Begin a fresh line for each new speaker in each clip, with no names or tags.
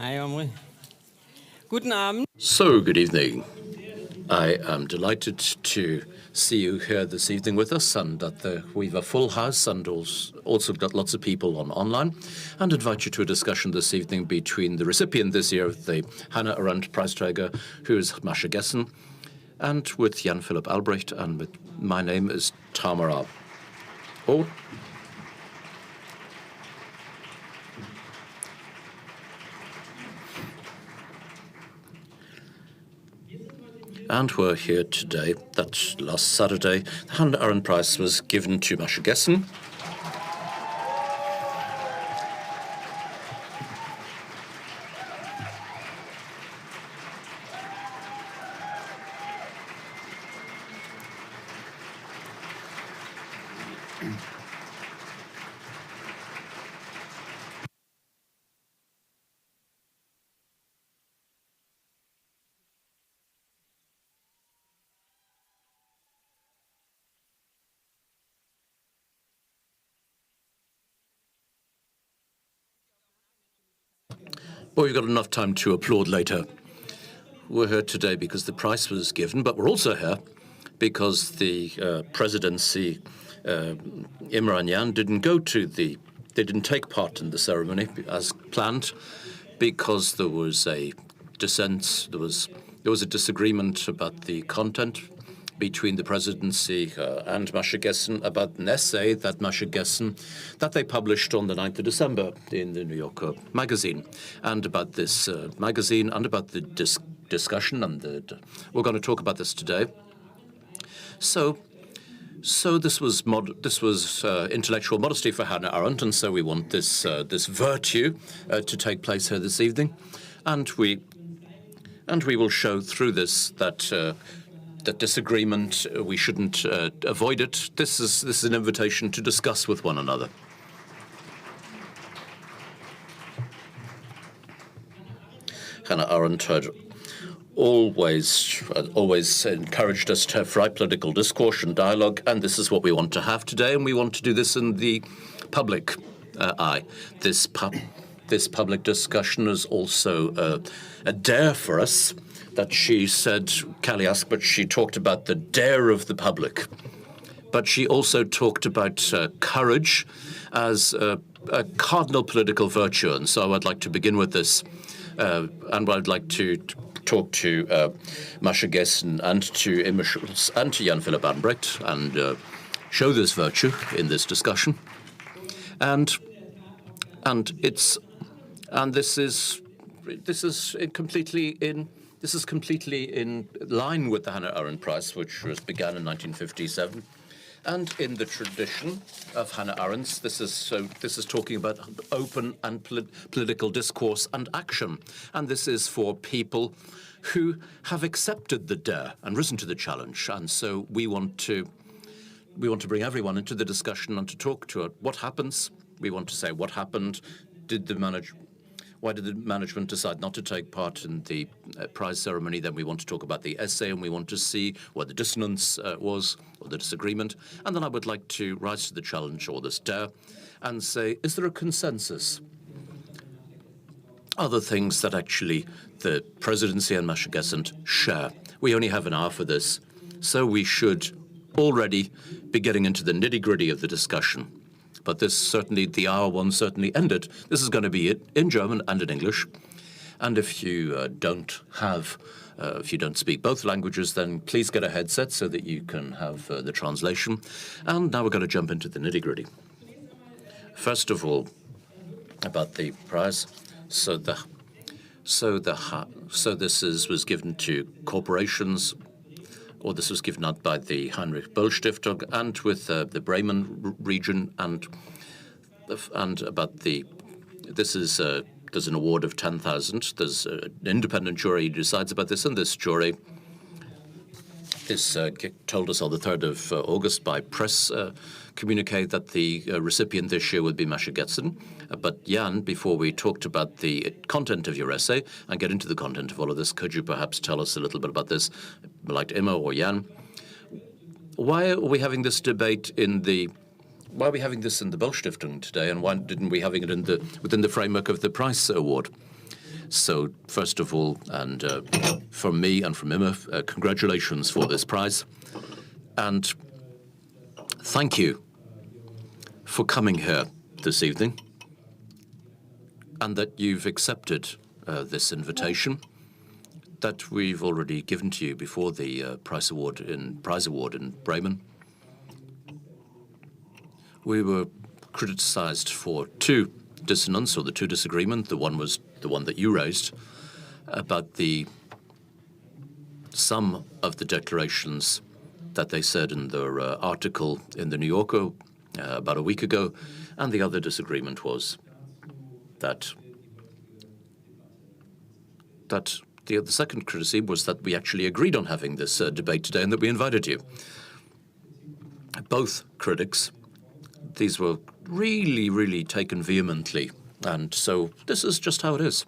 Hej, Omri. Guten Abend.
So, good evening. I am delighted to see you here this evening with us, and that we've a full house and also got lots of people online, and invite you to a discussion this evening between the recipient this year of the Hannah Arendt Prize, who is Masha Gessen, and with Philipp Albrecht, and with my name is Tamara. Oh. And we're here today. That last Saturday, the Hannah Arendt Prize was given to Masha Gessen. Well, you've got enough time to applaud later. We're here today because the prize was given, but we're also here because the presidency, Imme and Jan, they didn't take part in the ceremony as planned, because there was a dissent, there was a disagreement about the content between the presidency and Masha Gessen about an essay that Masha Gessen that they published on the 9th of December in the New Yorker magazine, and about this magazine and about the discussion, and we're going to talk about this today. So this was intellectual modesty for Hannah Arendt, and so we want this virtue to take place here this evening, and we will show through this that disagreement, we shouldn't avoid it. This is an invitation to discuss with one another. Hannah Arendt had always encouraged us to have free political discourse and dialogue, and this is what we want to have today, and we want to do this in the public eye. This public discussion is also a dare for us. That she said, Kaliask, but she talked about the dare of the public. But she also talked about courage as a cardinal political virtue. And so I'd like to begin with this. And I'd like to talk to Masha Gessen and to Imme Scholz and to Philipp Albrecht and show this virtue in this discussion. And this is completely in line with the Hannah Arendt Prize, which began in 1957, and in the tradition of Hannah Arendt's, this is talking about open and political discourse and action, and this is for people who have accepted the dare and risen to the challenge, and so we want to bring everyone into the discussion and to talk to it. What happens? We want to say what happened. Why did the management decide not to take part in the prize ceremony? Then we want to talk about the essay, and we want to see what the dissonance was, or the disagreement. And then I would like to rise to the challenge, or this dare, and say, is there a consensus? Other things that actually the presidency and Masha Gessen share. We only have an hour for this, so we should already be getting into the nitty-gritty of the discussion. But the hour one certainly ended. This is going to be it in German and in English. And if you don't speak both languages, then please get a headset so that you can have the translation. And now we're going to jump into the nitty-gritty. First of all, about the prize. So this was given to corporations. Or this was given out by the Heinrich-Böll-Stiftung and with the Bremen region, and about there's an award of 10,000. There's an independent jury who decides about this, and this jury told us on the 3rd of August by press communique that the recipient this year would be Masha Gessen. But Jan, before we talked about the content of your essay and get into the content of all of this, could you perhaps tell us a little bit about this, like Imme or Jan? Why are we having this debate why are we having this in the Böll-Stiftung today, and why didn't we having it within the framework of the prize award? So first of all, and from me and from Imme, congratulations for this prize. And thank you for coming here this evening and that you've accepted this invitation that we've already given to you before the prize award in Bremen. We were criticized for two dissonance, or the two disagreement. The one was the one that you raised about some of the declarations that they said in their article in the New Yorker about a week ago, and the other disagreement was that the second criticism was that we actually agreed on having this debate today and that we invited you. Both critics, these were really, really taken vehemently, and so this is just how it is.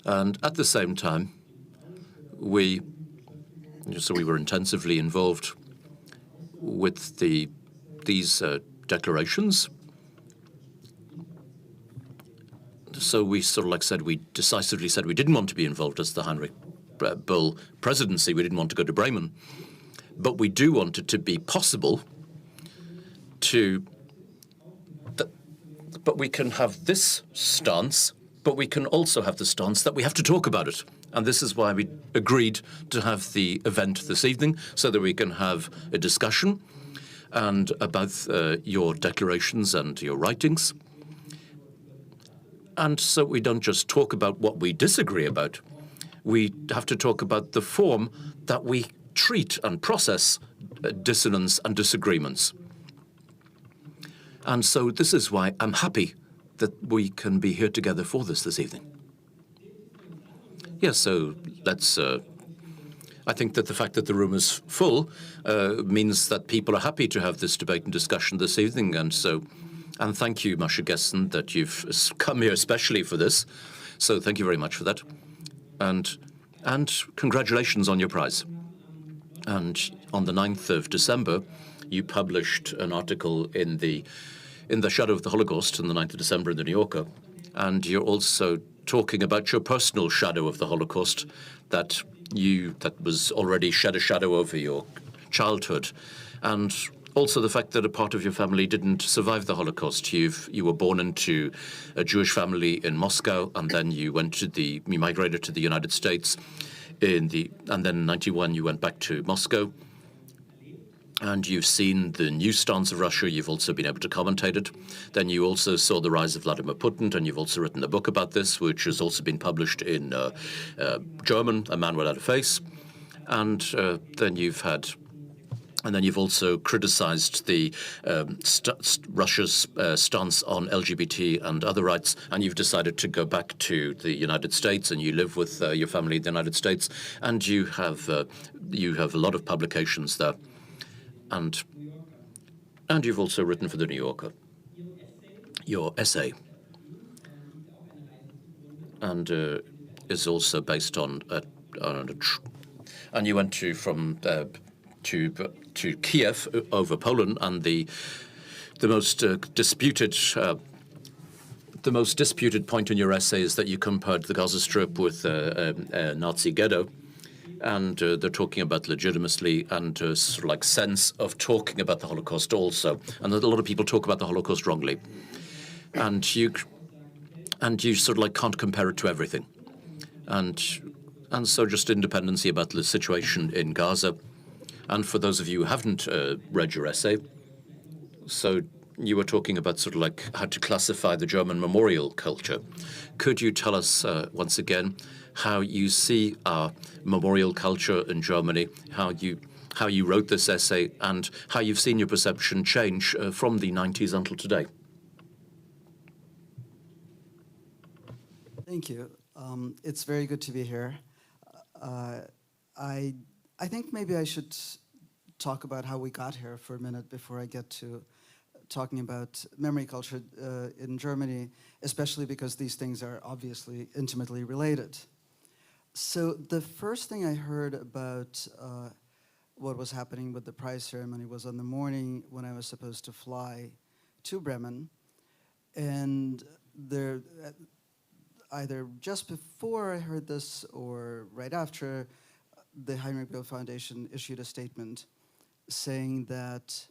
And at the same time, we were intensively involved with these declarations. So we we decisively said we didn't want to be involved as the Heinrich-Böll presidency. We didn't want to go to Bremen, but we do want it to be possible but we can have this stance, but we can also have the stance that we have to talk about it. And this is why we agreed to have the event this evening, so that we can have a discussion and about your declarations and your writings. And so we don't just talk about what we disagree about. We have to talk about the form that we treat and process dissonance and disagreements. And so this is why I'm happy that we can be here together for this evening. Yes, so let's. I think that the fact that the room is full means that people are happy to have this debate and discussion this evening, and thank you, Masha Gessen, that you've come here especially for this. So thank you very much for that, and congratulations on your prize. And on the 9th of December, you published an article in the Shadow of the Holocaust on the 9th of December in the New Yorker, and you're also talking about your personal shadow of the Holocaust that was already shed a shadow over your childhood, and also the fact that a part of your family didn't survive the Holocaust. You were born into a Jewish family in Moscow, and then you migrated to the United States and then in 1991 you went back to Moscow. And you've seen the new stance of Russia. You've also been able to commentate it. Then you also saw the rise of Vladimir Putin, and you've also written a book about this, which has also been published in German, A Man Without a Face. And then you've also criticized the Russia's stance on LGBT and other rights, and you've decided to go back to the United States, and you live with your family in the United States, and you have a lot of publications there. And you've also written for the New Yorker, your essay, and is also based on and you went to Kiev over Poland, and the most disputed point in your essay is that you compared the Gaza Strip with a Nazi ghetto. And they're talking about legitimacy and sense of talking about the Holocaust also. And a lot of people talk about the Holocaust wrongly. And you can't compare it to everything. And so just independency about the situation in Gaza. And for those of you who haven't read your essay, so you were talking about how to classify the German memorial culture. Could you tell us once again how you see our memorial culture in Germany, how you wrote this essay, and how you've seen your perception change from the 90s until today?
Thank you. It's very good to be here. I think maybe I should talk about how we got here for a minute before I get to talking about memory culture in Germany, especially because these things are obviously intimately related. So the first thing I heard about what was happening with the prize ceremony was on the morning when I was supposed to fly to Bremen. And either just before I heard this or right after, the Heinrich-Böll Foundation issued a statement saying that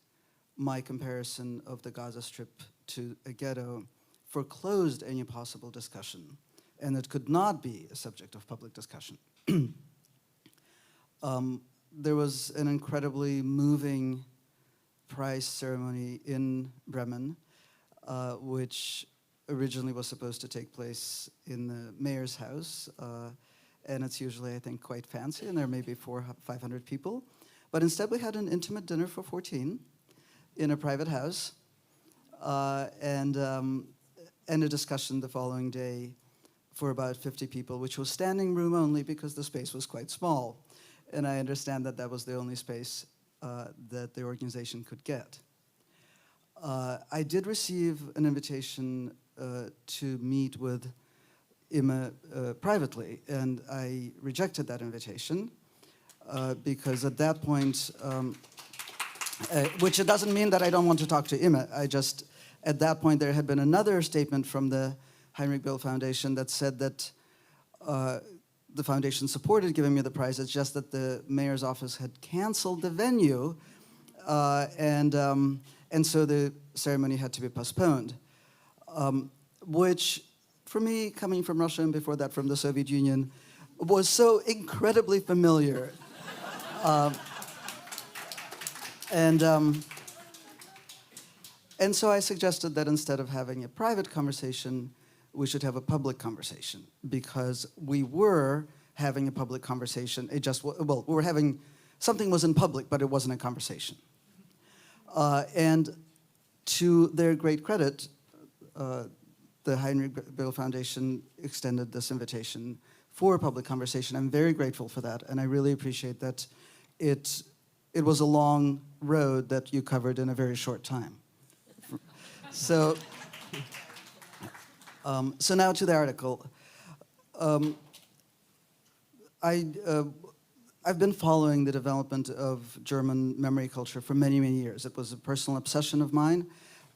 my comparison of the Gaza Strip to a ghetto foreclosed any possible discussion, and it could not be a subject of public discussion. There was an incredibly moving prize ceremony in Bremen, which originally was supposed to take place in the mayor's house, and it's usually, I think, quite fancy, and there may be 500 people. But instead, we had an intimate dinner for 14 in a private house, and a discussion the following day for about 50 people, which was standing room only because the space was quite small. And I understand that that was the only space that the organization could get. I did receive an invitation to meet with Imme privately, and I rejected that invitation because at that point, which it doesn't mean that I don't want to talk to Imme, at that point there had been another statement from the Heinrich-Böll Foundation that said that the foundation supported giving me the prize. It's just that the mayor's office had canceled the venue, and so the ceremony had to be postponed, which, for me, coming from Russia and before that from the Soviet Union, was so incredibly familiar. And so I suggested that instead of having a private conversation, we should have a public conversation, because we were having a public conversation. We were having, something was in public, but it wasn't a conversation. And to their great credit, the Heinrich-Böll Foundation extended this invitation for a public conversation. I'm very grateful for that, and I really appreciate that it was a long road that you covered in a very short time. So now to the article. I've been following the development of German memory culture for many, many years. It was a personal obsession of mine.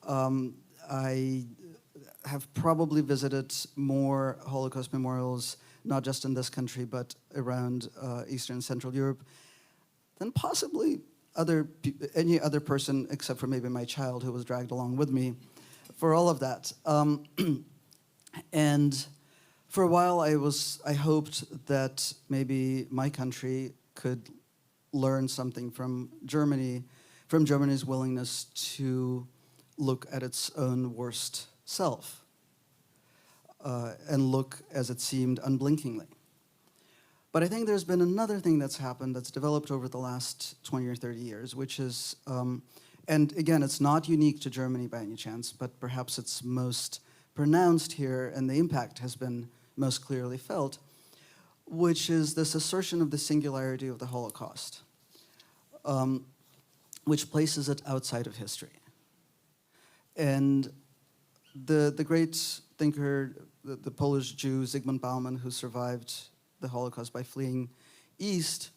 I have probably visited more Holocaust memorials, not just in this country, but around Eastern and Central Europe, than possibly any other person, except for maybe my child, who was dragged along with me for all of that. And for a while, I hoped that maybe my country could learn something from Germany, from Germany's willingness to look at its own worst self, and look, as it seemed, unblinkingly. But I think there's been another thing that's happened that's developed over the last 20 or 30 years, which is, and again, it's not unique to Germany by any chance, but perhaps it's most pronounced here, and the impact has been most clearly felt, which is this assertion of the singularity of the Holocaust, which places it outside of history. And the great thinker, the Polish Jew Zygmunt Bauman, who survived the Holocaust by fleeing east,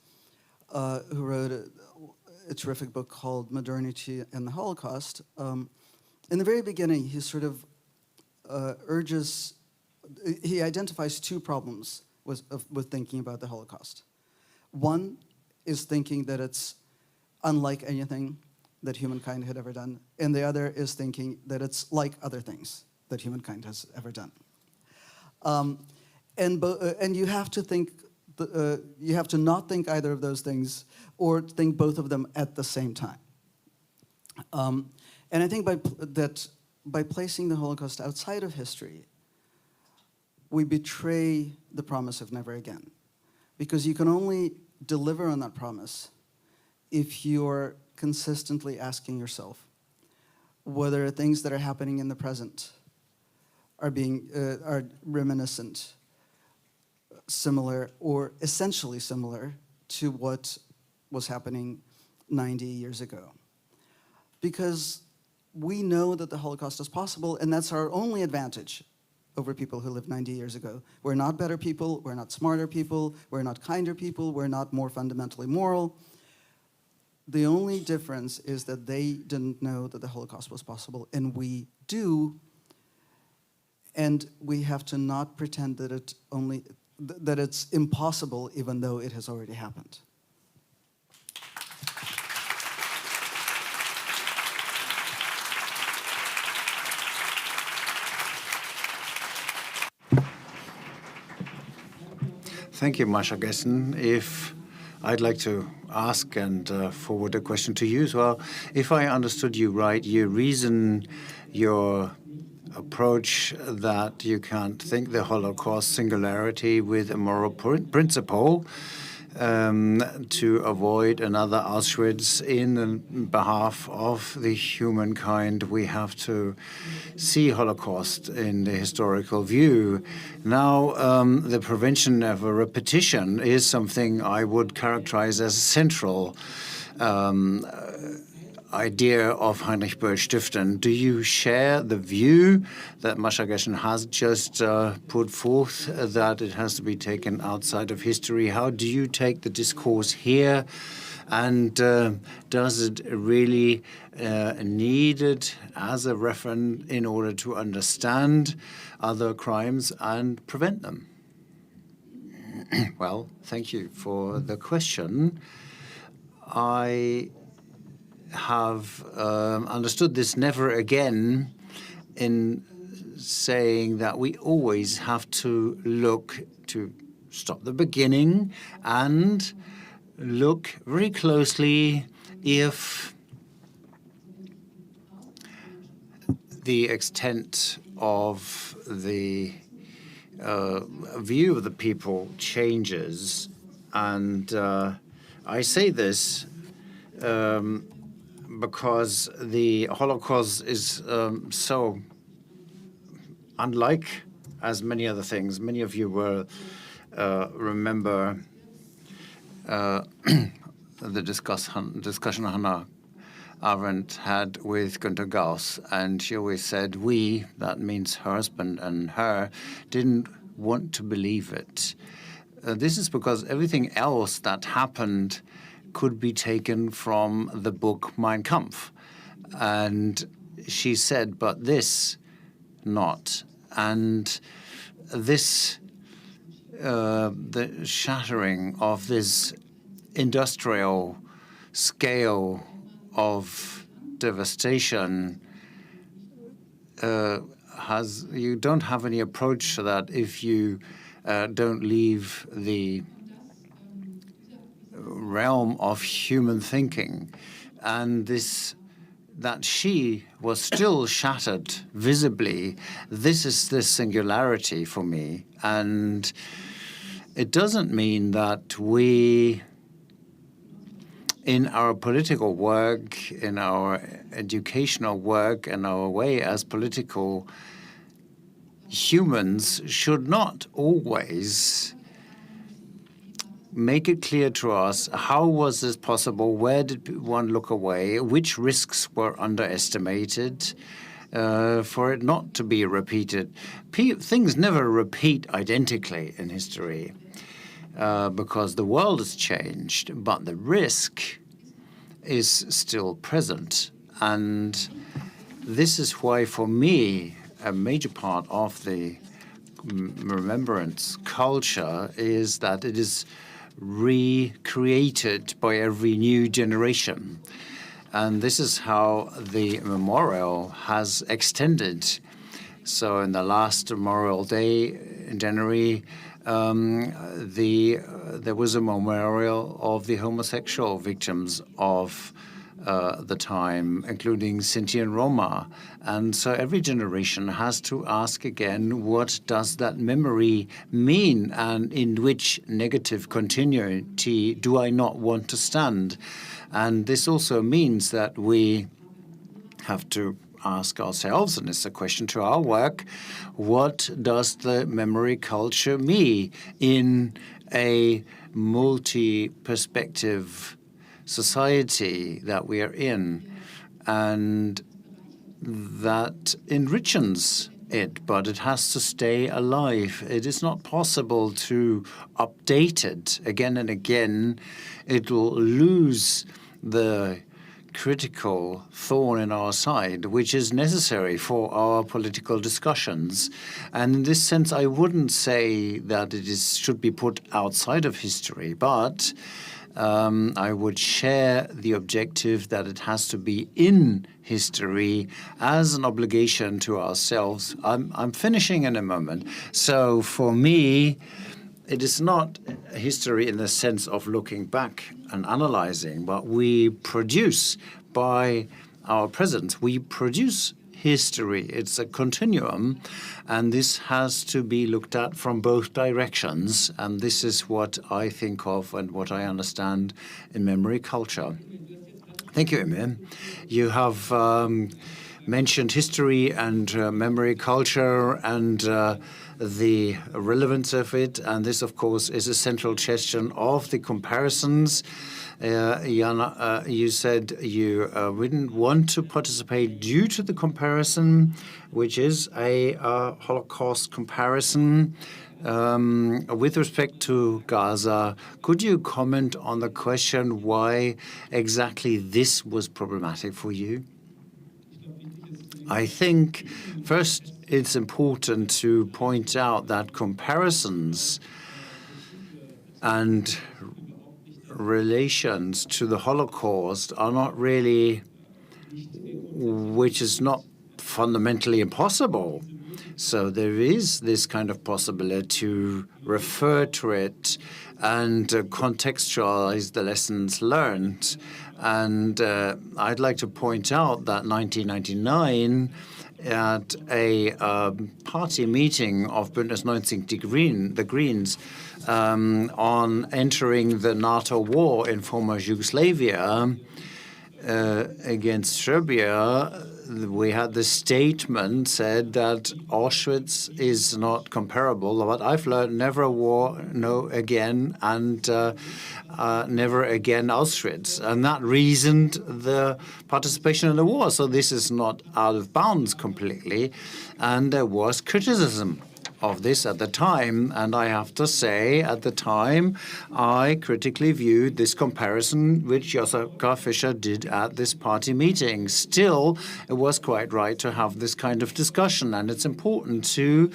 who wrote a terrific book called Modernity and the Holocaust. In the very beginning, he sort of he identifies two problems with thinking about the Holocaust. One is thinking that it's unlike anything that humankind had ever done, and the other is thinking that it's like other things that humankind has ever done. And you have to think, you have to not think either of those things, or think both of them at the same time. And I think by placing the Holocaust outside of history, we betray the promise of never again, because you can only deliver on that promise if you're consistently asking yourself whether things that are happening in the present are reminiscent, similar, or essentially similar to what was happening 90 years ago. Because we know that the Holocaust is possible, and that's our only advantage over people who lived 90 years ago. We're not better people, we're not smarter people, we're not kinder people, we're not more fundamentally moral. The only difference is that they didn't know that the Holocaust was possible, and we do. And we have to not pretend that that it's impossible, even though it has already happened.
Thank you, Masha Gessen. If I'd like to ask and forward a question to you as well. If I understood you right, you reason your approach that you can't think the Holocaust singularity with a moral principle to avoid another Auschwitz in behalf of the humankind. We have to see Holocaust in the historical view. Now, the prevention of a repetition is something I would characterize as central idea of Heinrich-Böll-Stiftung. Do you share the view that Masha Gessen has just put forth, that it has to be taken outside of history? How do you take the discourse here? And does it really need it as a reference in order to understand other crimes and prevent them? Well, thank you for the question. I have understood this never again in saying that we always have to look to stop the beginning and look very closely if the extent of the view of the people changes. And I say this because the Holocaust is so unlike as many other things. Many of you will remember the discussion Hannah Arendt had with Günter Gauss, and she always said, we, that means her husband and her, didn't want to believe it. This is because everything else that happened could be taken from the book Mein Kampf. And she said, but this not. And this, the shattering of this industrial scale of devastation you don't have any approach to that if you don't leave the realm of human thinking. And that she was still shattered visibly, this is the singularity for me. And it doesn't mean that we, in our political work, in our educational work, and our way as political humans, should not always make it clear to us how was this possible, where did one look away, which risks were underestimated for it not to be repeated. Things never repeat identically in history because the world has changed, but the risk is still present. And this is why, for me, a major part of the remembrance culture is that it is recreated by every new generation. And this is how the memorial has extended. So in the last Memorial Day in January, there was a memorial of the homosexual victims of the time, including Sinti and Roma. And so every generation has to ask again, what does that memory mean, and in which negative continuity do I not want to stand? And this also means that we have to ask ourselves, and it's a question to our work, what does the memory culture mean in a multi-perspective society that we are in? And that enriches it, but it has to stay alive. It is not possible to update it again and again. It will lose the critical thorn in our side, which is necessary for our political discussions. And in this sense, I wouldn't say that it should be put outside of history, but I would share the objective that it has to be in history as an obligation to ourselves. I'm finishing in a moment. So for me, it is not history in the sense of looking back and analyzing, but we produce by our presence, we produce history. It's a continuum, and this has to be looked at from both directions. And this is what I think of and what I understand in memory culture. Thank you, Imme. You have mentioned history and memory culture and the relevance of it, and this, of course, is a central question of the comparisons. Jana, you said you wouldn't want to participate due to the comparison, which is a Holocaust comparison. With respect to Gaza, could you comment on the question why exactly this was problematic for you? I think, first, it's important to point out that comparisons and relations to the Holocaust are not really, which is not fundamentally impossible. So there is this kind of possibility to refer to it and contextualize the lessons learned. And I'd like to point out that 1999, at a party meeting of Bündnis 90 the Greens, on entering the NATO war in former Yugoslavia against Serbia, we had the statement said that Auschwitz is not comparable, but I've learned never war, no again, and never again Auschwitz. And that reasoned the participation in the war. So this is not out of bounds completely. And there was criticism of this at the time, and I have to say, at the time, I critically viewed this comparison which Josika Fischer did at this party meeting. Still, it was quite right to have this kind of discussion, and it's important to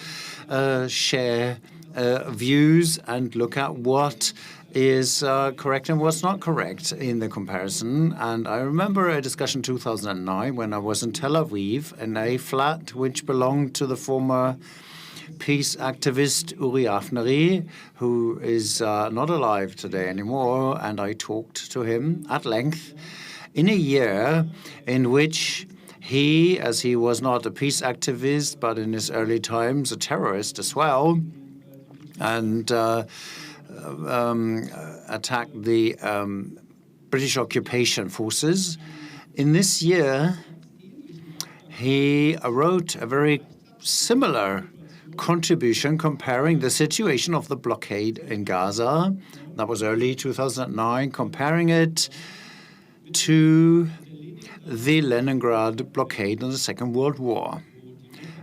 share views and look at what is correct and what's not correct in the comparison. And I remember a discussion in 2009 when I was in Tel Aviv in a flat which belonged to the former peace activist Uri Afneri, who is not alive today anymore, and I talked to him at length in a year in which he, as he was not a peace activist, but in his early times a terrorist as well, and attacked the British occupation forces. In this year, he wrote a very similar contribution comparing the situation of the blockade in Gaza, that was early 2009, comparing it to the Leningrad blockade in the Second World War,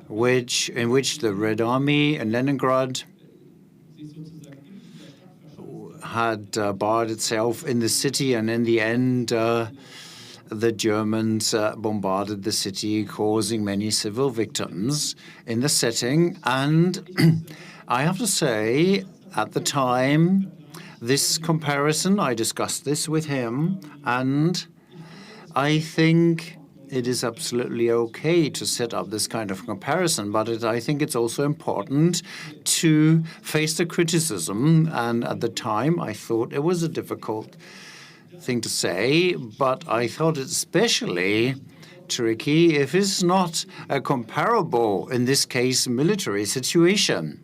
in which the Red Army in Leningrad had barred itself in the city, and in the end the Germans bombarded the city, causing many civil victims in the setting. And I have to say, at the time, this comparison, I discussed this with him, and I think it is absolutely okay to set up this kind of comparison, but I think it's also important to face the criticism. And at the time, I thought it was a difficult thing to say, but I thought it especially tricky if it's not a comparable, in this case, military situation.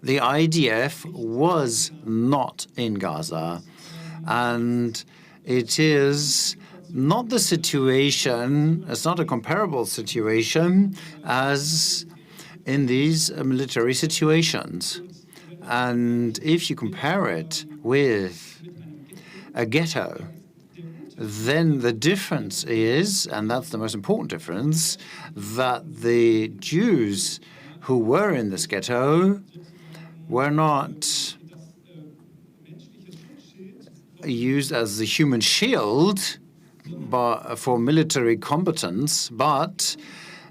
The IDF was not in Gaza, and it is not the situation, it's not a comparable situation as in these military situations. And if you compare it with a ghetto, then the difference is, and that's the most important difference, that the Jews who were in this ghetto were not used as the human shield, for military competence, but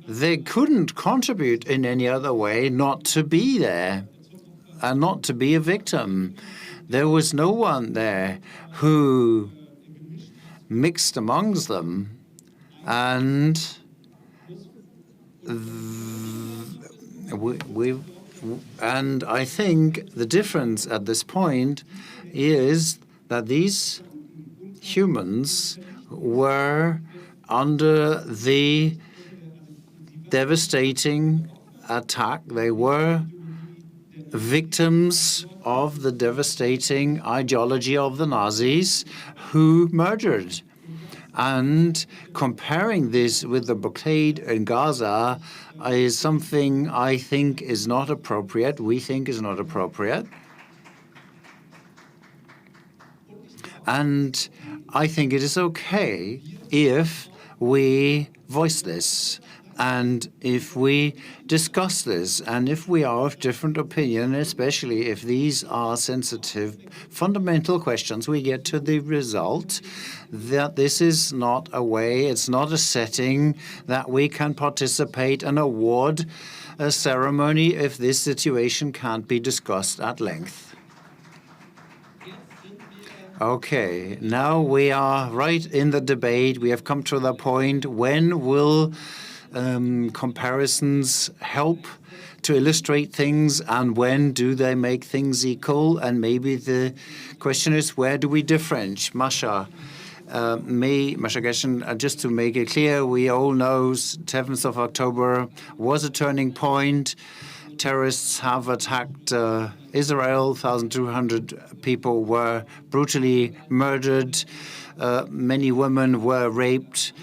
they couldn't contribute in any other way not to be there and not to be a victim. There was no one there who mixed amongst them, and I think the difference at this point is that these humans were under the devastating attack. They were victims of the devastating ideology of the Nazis who murdered. And comparing this with the blockade in Gaza is something I think is not appropriate, we think is not appropriate. And I think it is okay if we voice this and if we discuss this, and if we are of different opinion, especially if these are sensitive, fundamental questions, we get to the result that this is not a way, it's not a setting that we can participate and award a ceremony if this situation can't be discussed at length. Okay, now we are right in the debate. We have come to the point, when will comparisons help to illustrate things, and when do they make things equal? And maybe the question is, where do we differentiate? Masha Gessen, just to make it clear, we all know 7th of October was a turning point. Terrorists have attacked Israel. 1,200 people were brutally murdered. Many women were raped.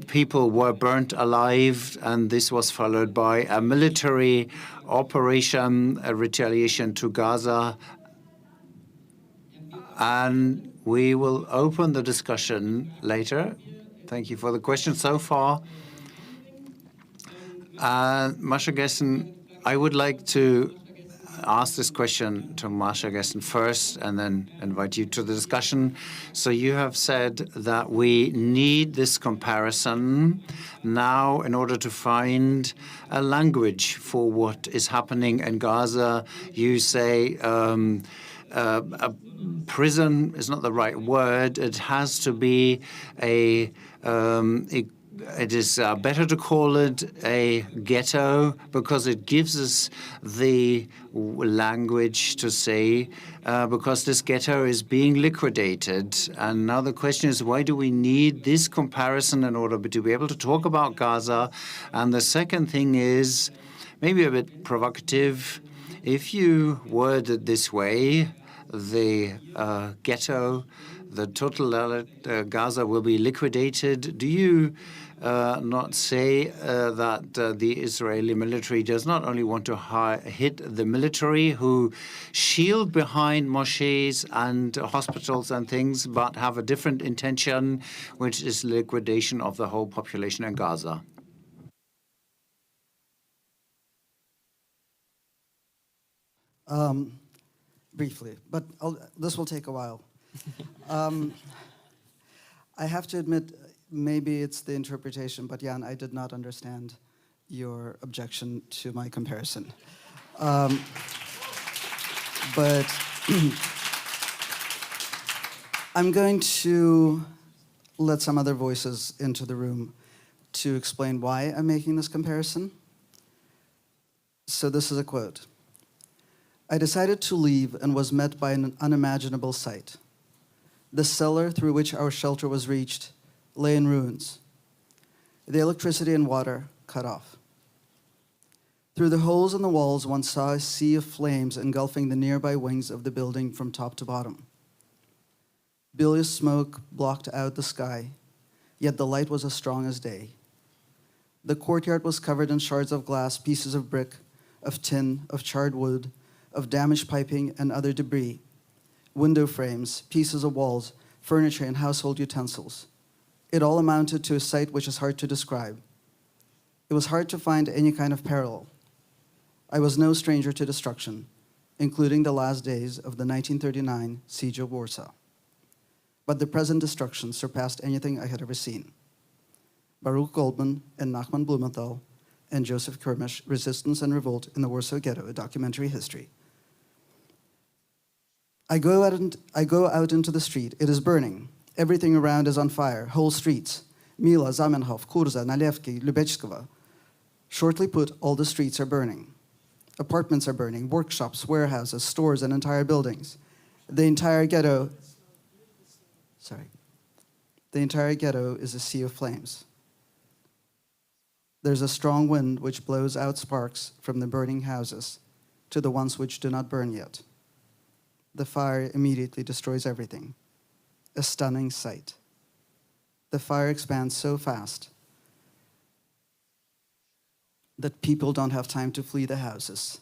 People were burnt alive, and this was followed by a military operation, a retaliation to Gaza. And we will open the discussion later. Thank you for the question so far. Masha Gessen, I would like to ask this question to Masha Gessen first and then invite you to the discussion. So you have said that we need this comparison now in order to find a language for what is happening in Gaza. You say a prison is not the right word. It has to be it is better to call it a ghetto because it gives us the language to say, because this ghetto is being liquidated. And now the question is, why do we need this comparison in order to be able to talk about Gaza? And the second thing is, maybe a bit provocative, if you word it this way, the ghetto, the total Gaza will be liquidated. Do you not say that the Israeli military does not only want to hit the military who shield behind mosques and hospitals and things, but have a different intention, which is liquidation of the whole population in Gaza?
Briefly, but this will take a while. I have to admit, maybe it's the interpretation, but Jan, I did not understand your objection to my comparison. But I'm going to let some other voices into the room to explain why I'm making this comparison. So this is a quote. I decided to leave and was met by an unimaginable sight. The cellar through which our shelter was reached lay in ruins, the electricity and water cut off. Through the holes in the walls, one saw a sea of flames engulfing the nearby wings of the building from top to bottom. Bilious smoke blocked out the sky, yet the light was as strong as day. The courtyard was covered in shards of glass, pieces of brick, of tin, of charred wood, of damaged piping and other debris, window frames, pieces of walls, furniture, and household utensils. It all amounted to a sight which is hard to describe. It was hard to find any kind of parallel. I was no stranger to destruction, including the last days of the 1939 siege of Warsaw. but the present destruction surpassed anything I had ever seen. Baruch Goldman and Nachman Blumenthal and Joseph Kirmish, Resistance and Revolt in the Warsaw Ghetto, a documentary history. I go out into the street. It is burning. Everything around is on fire, whole streets. Mila, Zamenhof, Kurza, Nalevki, Lubechkova. Shortly put, all the streets are burning. Apartments are burning, workshops, warehouses, stores, and entire buildings. The entire ghetto is a sea of flames. There's a strong wind which blows out sparks from the burning houses to the ones which do not burn yet. The fire immediately destroys everything. A stunning sight. The fire expands so fast that people don't have time to flee the houses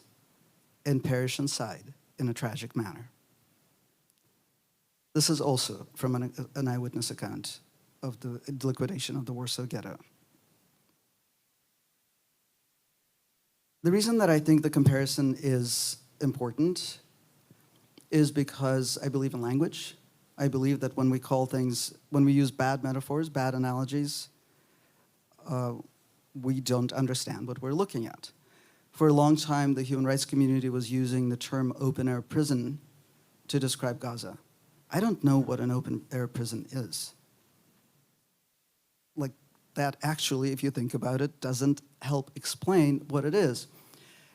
and perish inside in a tragic manner. This is also from an eyewitness account of the liquidation of the Warsaw Ghetto. The reason that I think the comparison is important is because I believe in language. I believe that when we call things, when we use bad metaphors, bad analogies, we don't understand what we're looking at. For a long time, the human rights community was using the term open-air prison to describe Gaza. I don't know what an open-air prison is. Like, that actually, if you think about it, doesn't help explain what it is.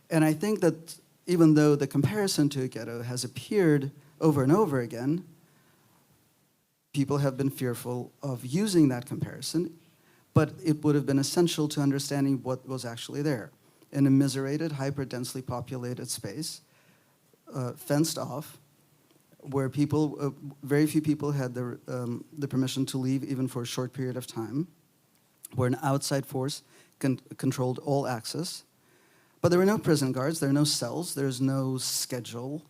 And I think that even though the comparison to a ghetto has appeared over and over again, people have been fearful of using that comparison, but it would have been essential to understanding what was actually there. In a miserated, hyper-densely populated space, fenced off, where people, very few people had the permission to leave even for a short period of time, where an outside force controlled all access. But there were no prison guards, there are no cells, there's no schedule,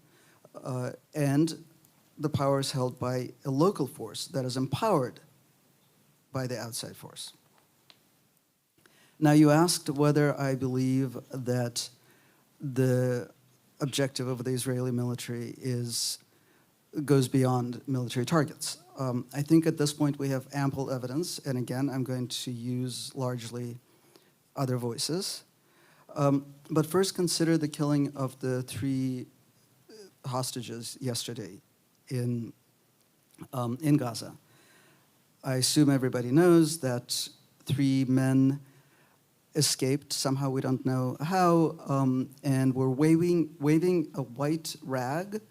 and the power is held by a local force that is empowered by the outside force. Now, you asked whether I believe that the objective of the Israeli military goes beyond military targets. I think at this point we have ample evidence, and again, I'm going to use largely other voices. But first, consider the killing of the 3 hostages yesterday in Gaza. I assume everybody knows that 3 men escaped, somehow we don't know how, and were waving a white rag,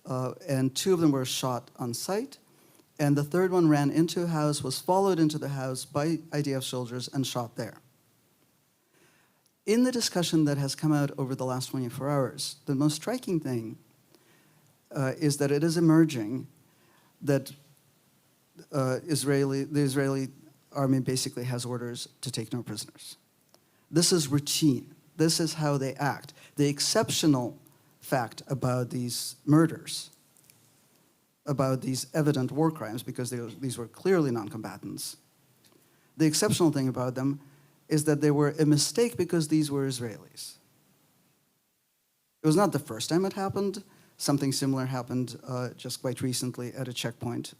and 2 of them were shot on sight, and the 3rd one ran into a house, was followed into the house by IDF soldiers and shot there. In the discussion that has come out over the last 24 hours, the most striking thing is that it is emerging that the Israeli army basically has orders to take no prisoners. This is routine. This is how they act. The exceptional fact about these murders, about these evident war crimes, because these were clearly non-combatants, the exceptional thing about them is that they were a mistake because these were Israelis. It was not the first time it happened. Something similar happened just quite recently at a checkpoint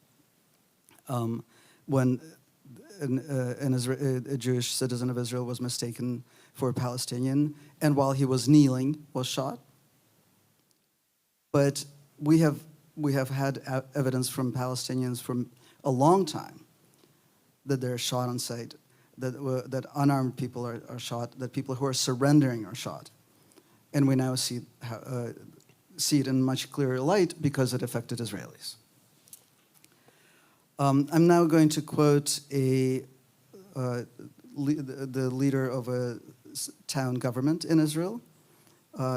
when a Jewish citizen of Israel was mistaken for a Palestinian, and while he was kneeling, was shot. But we have had evidence from Palestinians from a long time that they're shot on sight, that unarmed people are shot, that people who are surrendering are shot. And we now see it in much clearer light because it affected Israelis. I'm now going to quote the leader of a town government in Israel.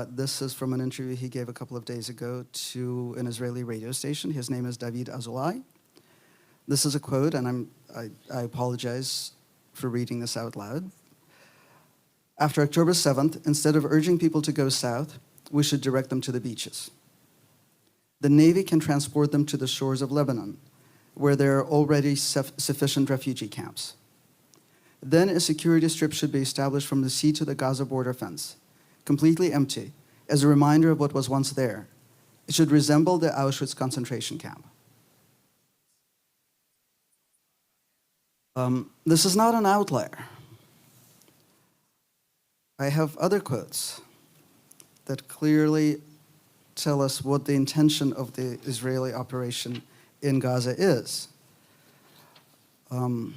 This is from an interview he gave a couple of days ago to an Israeli radio station. His name is David Azulai. This is a quote, and I apologize for reading this out loud. After October 7th, instead of urging people to go south, we should direct them to the beaches. The Navy can transport them to the shores of Lebanon, where there are already sufficient refugee camps. Then a security strip should be established from the sea to the Gaza border fence, completely empty, as a reminder of what was once there. It should resemble the Auschwitz concentration camp. This is not an outlier. I have other quotes that clearly tell us what the intention of the Israeli operation in Gaza is. There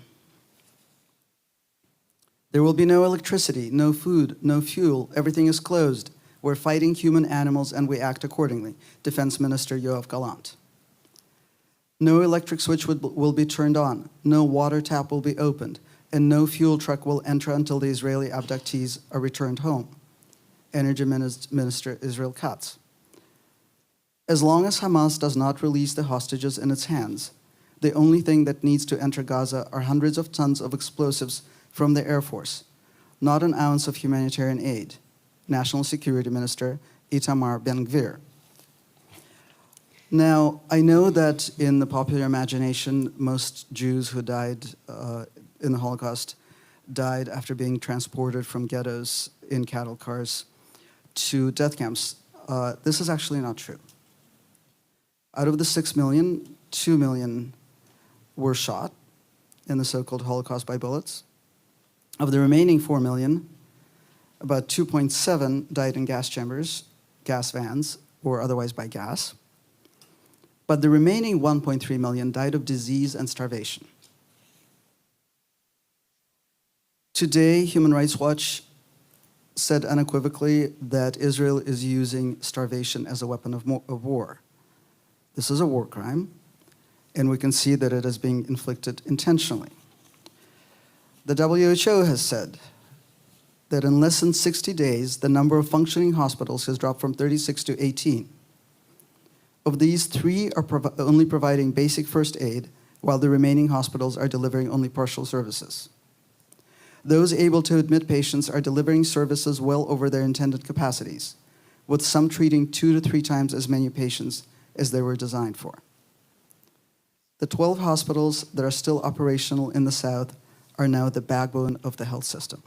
will be no electricity, no food, no fuel. Everything is closed. We're fighting human animals and we act accordingly. Defense Minister Yoav Gallant. No electric switch will be turned on. No water tap will be opened. And no fuel truck will enter until the Israeli abductees are returned home. Energy Minister Israel Katz. As long as Hamas does not release the hostages in its hands, the only thing that needs to enter Gaza are hundreds of tons of explosives from the Air Force, not an ounce of humanitarian aid. National Security Minister Itamar Ben-Gvir. Now, I know that in the popular imagination, most Jews who died in the Holocaust died after being transported from ghettos in cattle cars to death camps. This is actually not true. Out of the 6 million, 2 million were shot in the so-called Holocaust by bullets. Of the remaining 4 million, about 2.7 died in gas chambers, gas vans, or otherwise by gas. But the remaining 1.3 million died of disease and starvation. Today, Human Rights Watch said unequivocally that Israel is using starvation as a weapon of war. This is a war crime, and we can see that it is being inflicted intentionally. The WHO has said that in less than 60 days, the number of functioning hospitals has dropped from 36 to 18. Of these, 3 are only providing basic first aid, while the remaining hospitals are delivering only partial services. Those able to admit patients are delivering services well over their intended capacities, with some treating 2 to 3 times as many patients as they were designed for. The 12 hospitals that are still operational in the south are now the backbone of the health system.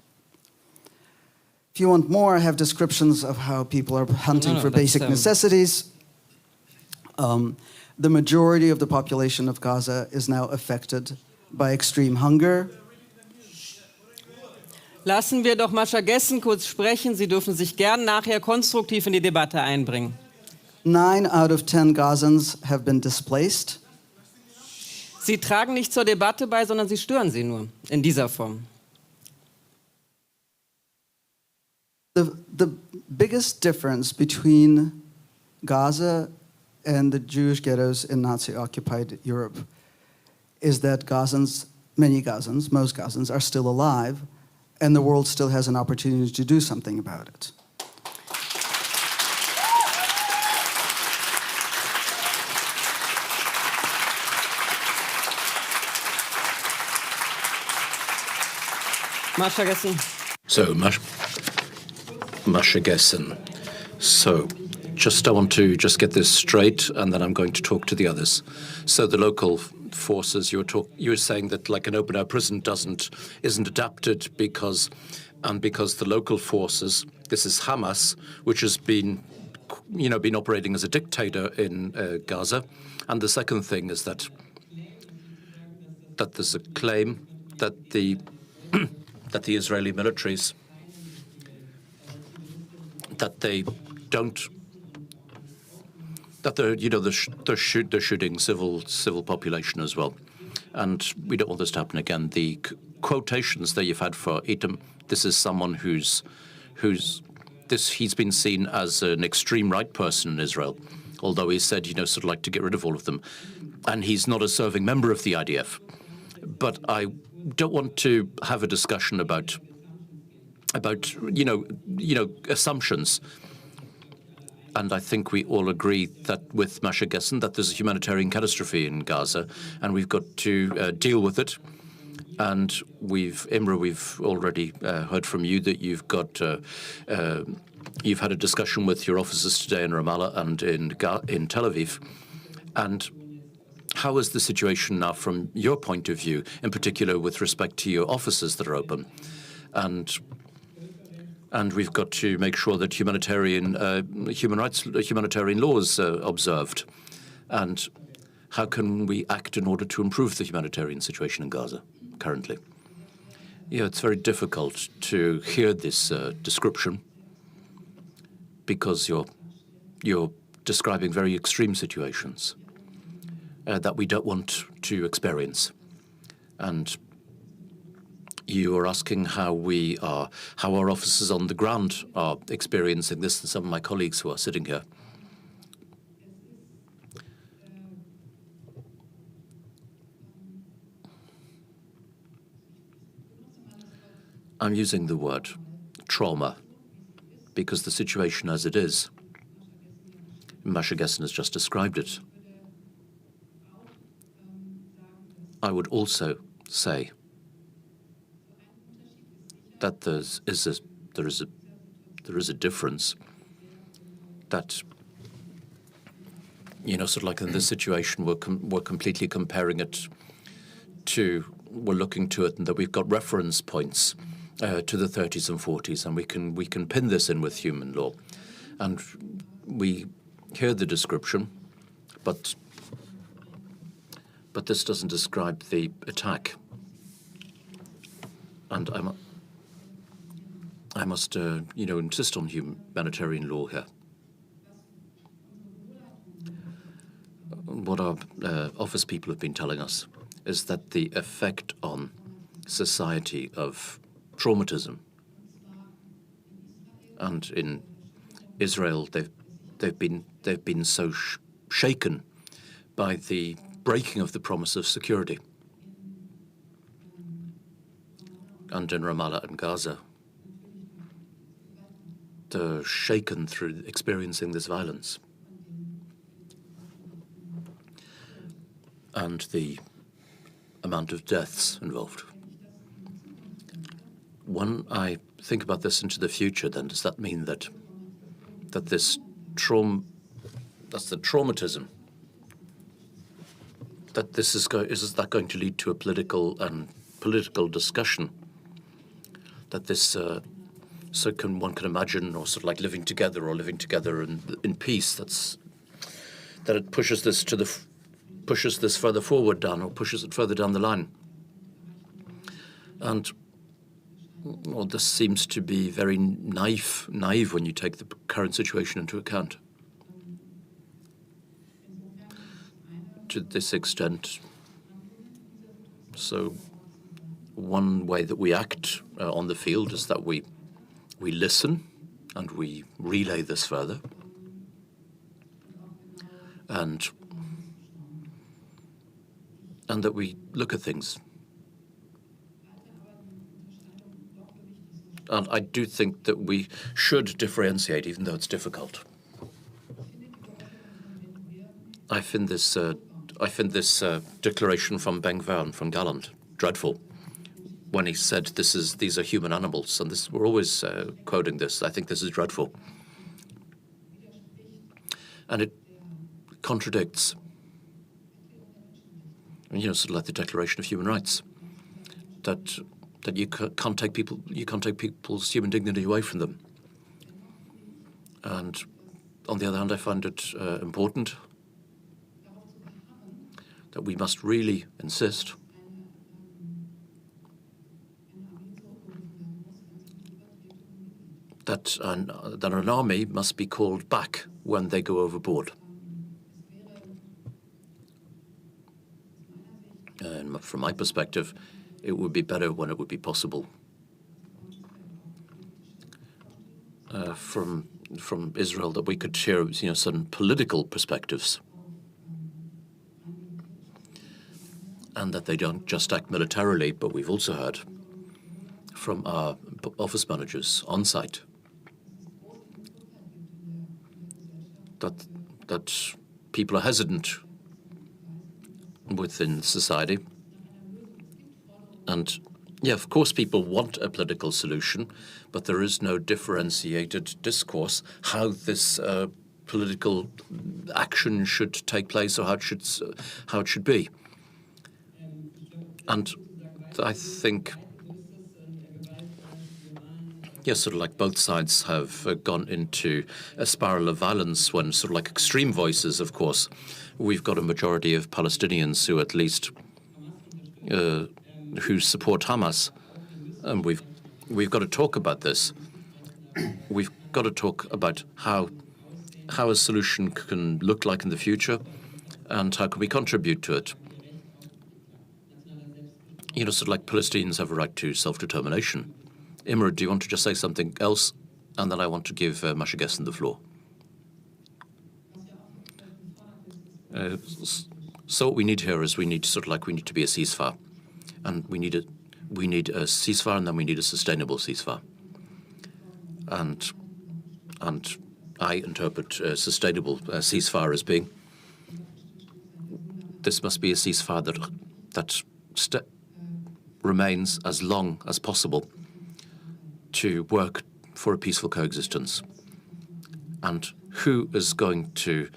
If you want more, I have descriptions of how people are hunting for basic necessities. The majority of the population of Gaza is now affected by extreme hunger.
Lassen wir doch Masha Gessen kurz sprechen. Sie dürfen sich gern nachher konstruktiv in die Debatte einbringen.
9 out of 10 Gazans have been displaced.
Sie tragen nicht zur Debatte bei, sondern Sie stören sie nur in dieser Form.
The biggest difference between Gaza and the Jewish ghettos in Nazi-occupied Europe is that many Gazans, most Gazans, are still alive, and the world still has an opportunity to do something about it.
Masha Gessen.
So, Masha Gessen. So, I want to get this straight, and then I'm going to talk to the others. So, the local forces, you were saying that like an open-air prison isn't adapted because the local forces, this is Hamas, which has been operating as a dictator in Gaza, and the second thing is that there's a claim that the Israeli militaries they're shooting civil population as well, and we don't want this to happen again. The quotations that you've had for Item, this is someone he's been seen as an extreme right person in Israel, although he said sort of like to get rid of all of them, and he's not a serving member of the IDF. But I don't want to have a discussion about assumptions. And I think we all agree that with Masha Gessen that there's a humanitarian catastrophe in Gaza, and we've got to deal with it. And Imre, we've already heard from you that you've had a discussion with your officers today in Ramallah and in Tel Aviv. And how is the situation now from your point of view, in particular with respect to your offices that are open? And we've got to make sure that humanitarian laws are observed. And how can we act in order to improve the humanitarian situation in Gaza? currently. Yeah, it's very difficult to hear this description because you're describing very extreme situations that we don't want to experience. And you are asking how our officers on the ground are experiencing this, and some of my colleagues who are sitting here. I'm using the word trauma because the situation as it is, Masha Gessen has just described it. I would also say that there is a difference that, you know, sort of like in this situation, we're completely comparing it to, we're looking to it, and that we've got reference points to the 30s and 40s, and we can pin this in with human law, and we hear the description, but this doesn't describe the attack, and I must you know, insist on humanitarian law here. What our office people have been telling us is that the effect on society of traumatism, and in Israel they've been so shaken by the breaking of the promise of security, and in Ramallah and Gaza they're shaken through experiencing this violence and the amount of deaths involved. When I think about this into the future, then does that mean that this that's the traumatism, that this is that going to lead to a political discussion, that this one can imagine, or sort of like living together in peace, that it pushes this further forward down, or pushes it further down the line. And well, this seems to be very naive when you take the current situation into account. To this extent, so one way that we act on the field is that we listen and we relay this further, and that we look at things. And I do think that we should differentiate, even though it's difficult. I find this declaration from Ben-Gvir, from Galland, dreadful, when he said these are human animals, and we're always quoting this. I think this is dreadful, and it contradicts, you know, sort of like the Declaration of Human Rights, that you can't take people's human dignity away from them. And on the other hand, I find it important that we must really insist that an army must be called back when they go overboard. And from my perspective, it would be better when it would be possible. From Israel, that we could share, you know, some political perspectives, and that they don't just act militarily, but we've also heard from our office managers on site that people are hesitant within society. And yeah, of course, people want a political solution, but there is no differentiated discourse how this political action should take place, or how it should be. And I think, yes, sort of like both sides have gone into a spiral of violence when sort of like extreme voices, of course. We've got a majority of Palestinians who at least who support Hamas. And we've got to talk about this. We've got to talk about how a solution can look like in the future and how can we contribute to it. You know, sort of like Palestinians have a right to self-determination. Imme, do you want to just say something else? And then I want to give Masha Gessen the floor. So what we need here is we need to be a ceasefire. And we need a ceasefire, and then we need a sustainable ceasefire. And I interpret a sustainable ceasefire as being this must be a ceasefire that remains as long as possible to work for a peaceful coexistence. And who is going to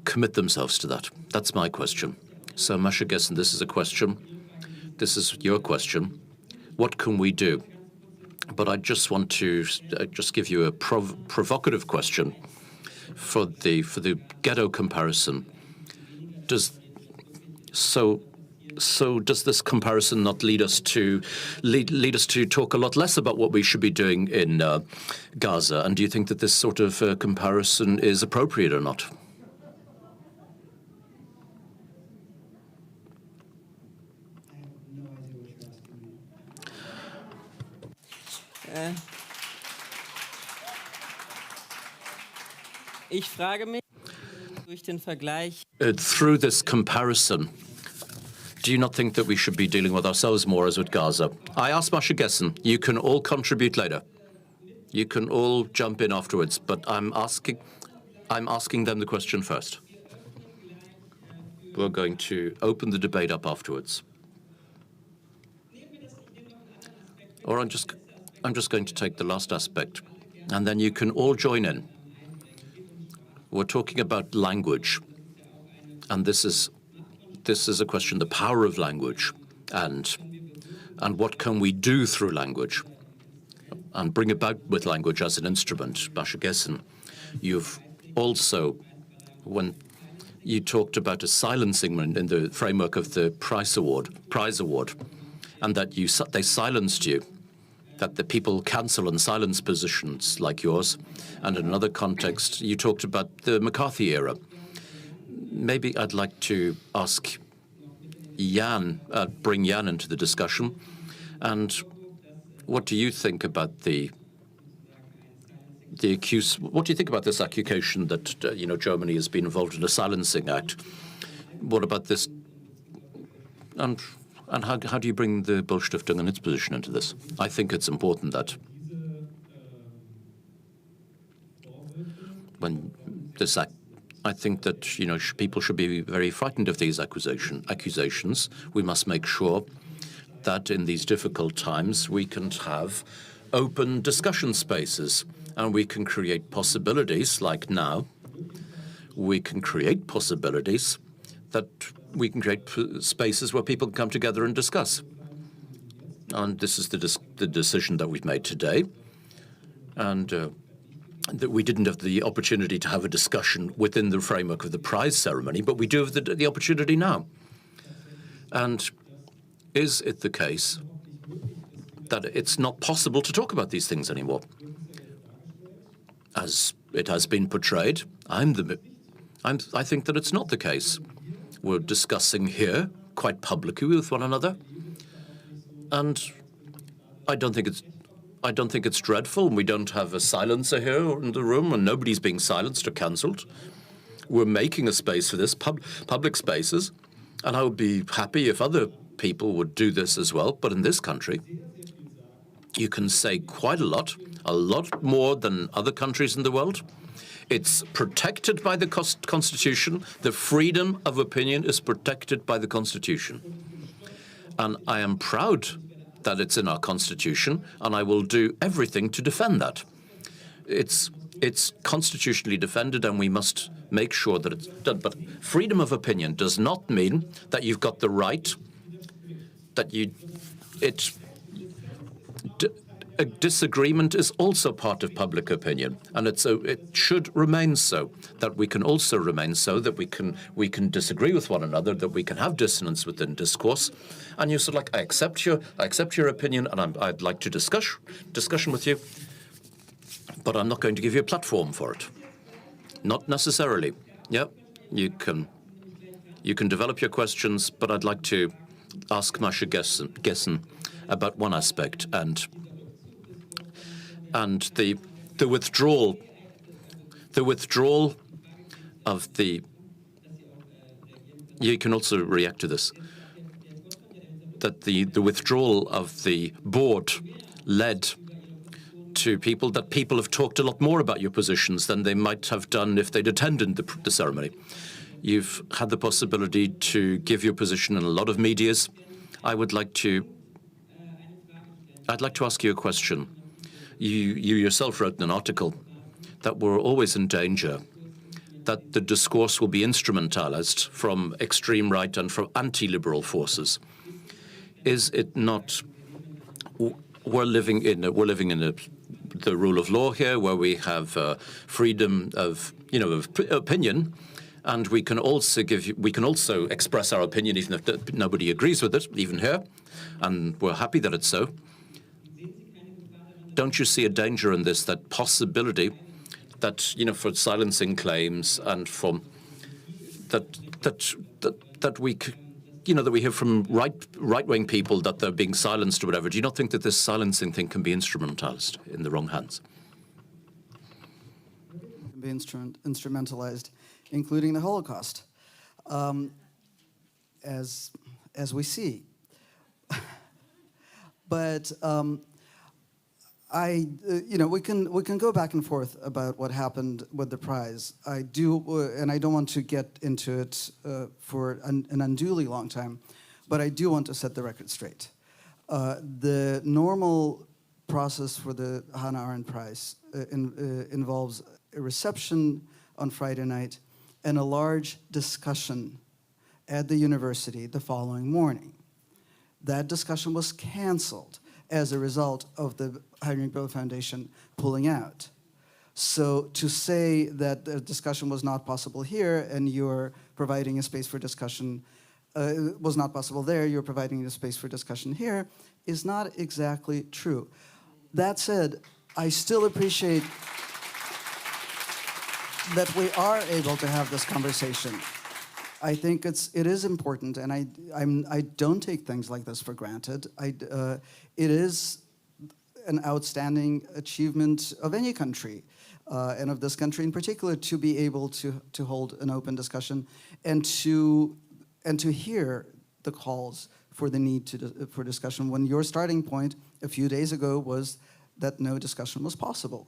commit themselves to that? That's my question. So, Masha Gessen, this is a question. This is your question. What can we do? But I just want to just give you a provocative question for the ghetto comparison. Does this comparison not lead us to talk a lot less about what we should be doing in Gaza? And do you think that this sort of comparison is appropriate or not?
Ich frage mich durch den Vergleich.
Through this comparison, do you not think that we should be dealing with ourselves more as with Gaza? I asked Masha Gessen. You can all contribute later. You can all jump in afterwards, but I'm asking them the question first. We're going to open the debate up afterwards. Or I'm just going to take the last aspect, and then you can all join in. We're talking about language, and this is a question: the power of language, and what can we do through language, and bring about with language as an instrument. Masha Gessen, you've also, when you talked about a silencing in the framework of the prize award, and that they silenced you. That the people cancel and silence positions like yours. And in another context, you talked about the McCarthy era. Maybe I'd like to ask bring Jan into the discussion. And what do you think about what do you think about this accusation that Germany has been involved in a silencing act? What about this? And how do you bring the Böll-Stiftung and its position into this? I think it's important that I think that people should be very frightened of these accusations. We must make sure that in these difficult times we can have open discussion spaces, and we can create possibilities like now. We can create possibilities that we can create spaces where people can come together and discuss. And this is the decision that we've made today. And that we didn't have the opportunity to have a discussion within the framework of the prize ceremony, but we do have the opportunity now. And is it the case that it's not possible to talk about these things anymore? As it has been portrayed, I think that it's not the case. We're discussing here quite publicly with one another, and I don't think it's dreadful. We don't have a silencer here in the room, and nobody's being silenced or cancelled. We're making a space for this, public spaces, and I would be happy if other people would do this as well. But in this country, you can say quite a lot more than other countries in the world. It's protected by the Constitution. The freedom of opinion is protected by the Constitution. And I am proud that it's in our Constitution, and I will do everything to defend that. It's constitutionally defended, and we must make sure that it's done. But freedom of opinion does not mean that you've got the right, a disagreement is also part of public opinion, and it should remain so. That we can also remain so, that we can disagree with one another, that we can have dissonance within discourse, and you sort of like, I accept your opinion, and I'd like to discussion with you, but I'm not going to give you a platform for it. Not necessarily. Yeah, you can develop your questions, but I'd like to ask Masha Gessen about one aspect, and the withdrawal of the. You can also react to this. That the withdrawal of the board led to people have talked a lot more about your positions than they might have done if they'd attended the ceremony. You've had the possibility to give your position in a lot of medias. I'd like to ask you a question. You yourself wrote in an article that we're always in danger, that the discourse will be instrumentalized from extreme right and from anti-liberal forces. Is it not? We're living in the rule of law here, where we have freedom of opinion, and we can also express our opinion even if nobody agrees with it, even here, and we're happy that it's so. Don't you see a danger in this, that possibility that for silencing claims and from that we that we hear from right-wing people that they're being silenced or whatever? Do you not think that this silencing thing can be instrumentalized in the wrong hands?
Can be instrumentalized, including the Holocaust, as we see. But we can go back and forth about what happened with the prize. I do, and I don't want to get into it for an unduly long time, but I do want to set the record straight. The normal process for the Hannah Arendt Prize involves a reception on Friday night and a large discussion at the university the following morning. That discussion was canceled as a result of the Heinrich-Böll Foundation pulling out. So to say that the discussion was not possible here and you're providing a space for discussion, was not possible there, you're providing a space for discussion here, is not exactly true. That said, I still appreciate that we are able to have this conversation. I think it is important, and I don't take things like this for granted. It is an outstanding achievement of any country, and of this country in particular, to be able to hold an open discussion and to hear the calls for the need for discussion. When your starting point a few days ago was that no discussion was possible,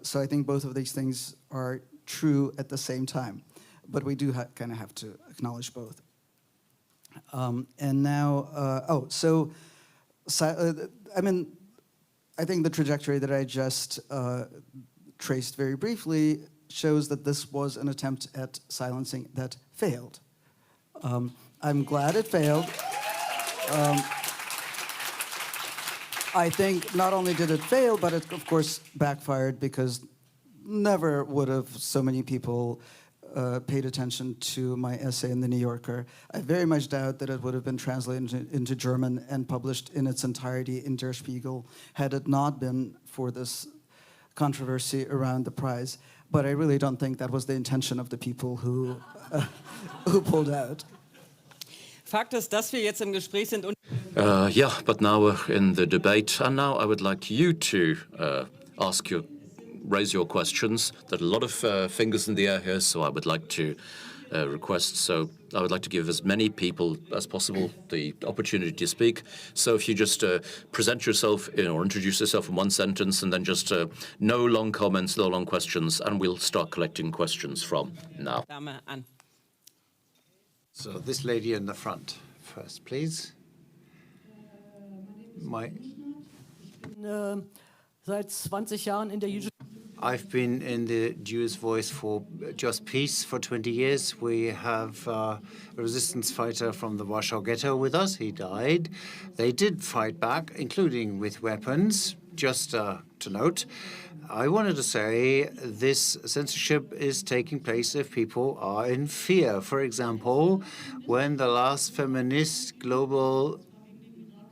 so I think both of these things are true at the same time. But we do kind of have to acknowledge both. And now, I think the trajectory that I just traced very briefly shows that this was an attempt at silencing that failed. I'm glad it failed. I think not only did it fail, but it, of course, backfired, because never would have so many people paid attention to my essay in The New Yorker. I very much doubt that it would have been translated into German and published in its entirety in Der Spiegel had it not been for this controversy around the prize. But I really don't think that was the intention of the people who pulled out.
Fakt ist, dass wir jetzt im Gespräch sind.
But now we're in the debate, and now I would like you to raise your questions. There are a lot of fingers in the air here, so I would like to request. So I would like to give as many people as possible the opportunity to speak. So if you just present yourself or introduce yourself in one sentence, and then just no long comments, no long questions, and we'll start collecting questions from now.
So this lady in the front first, please.
Seit 20 Jahren in der jüdischen.
I've been in the Jewish Voice for Just Peace for 20 years. We have a resistance fighter from the Warsaw Ghetto with us. He died. They did fight back, including with weapons. just to note, I wanted to say this censorship is taking place if people are in fear. For example, when the last feminist global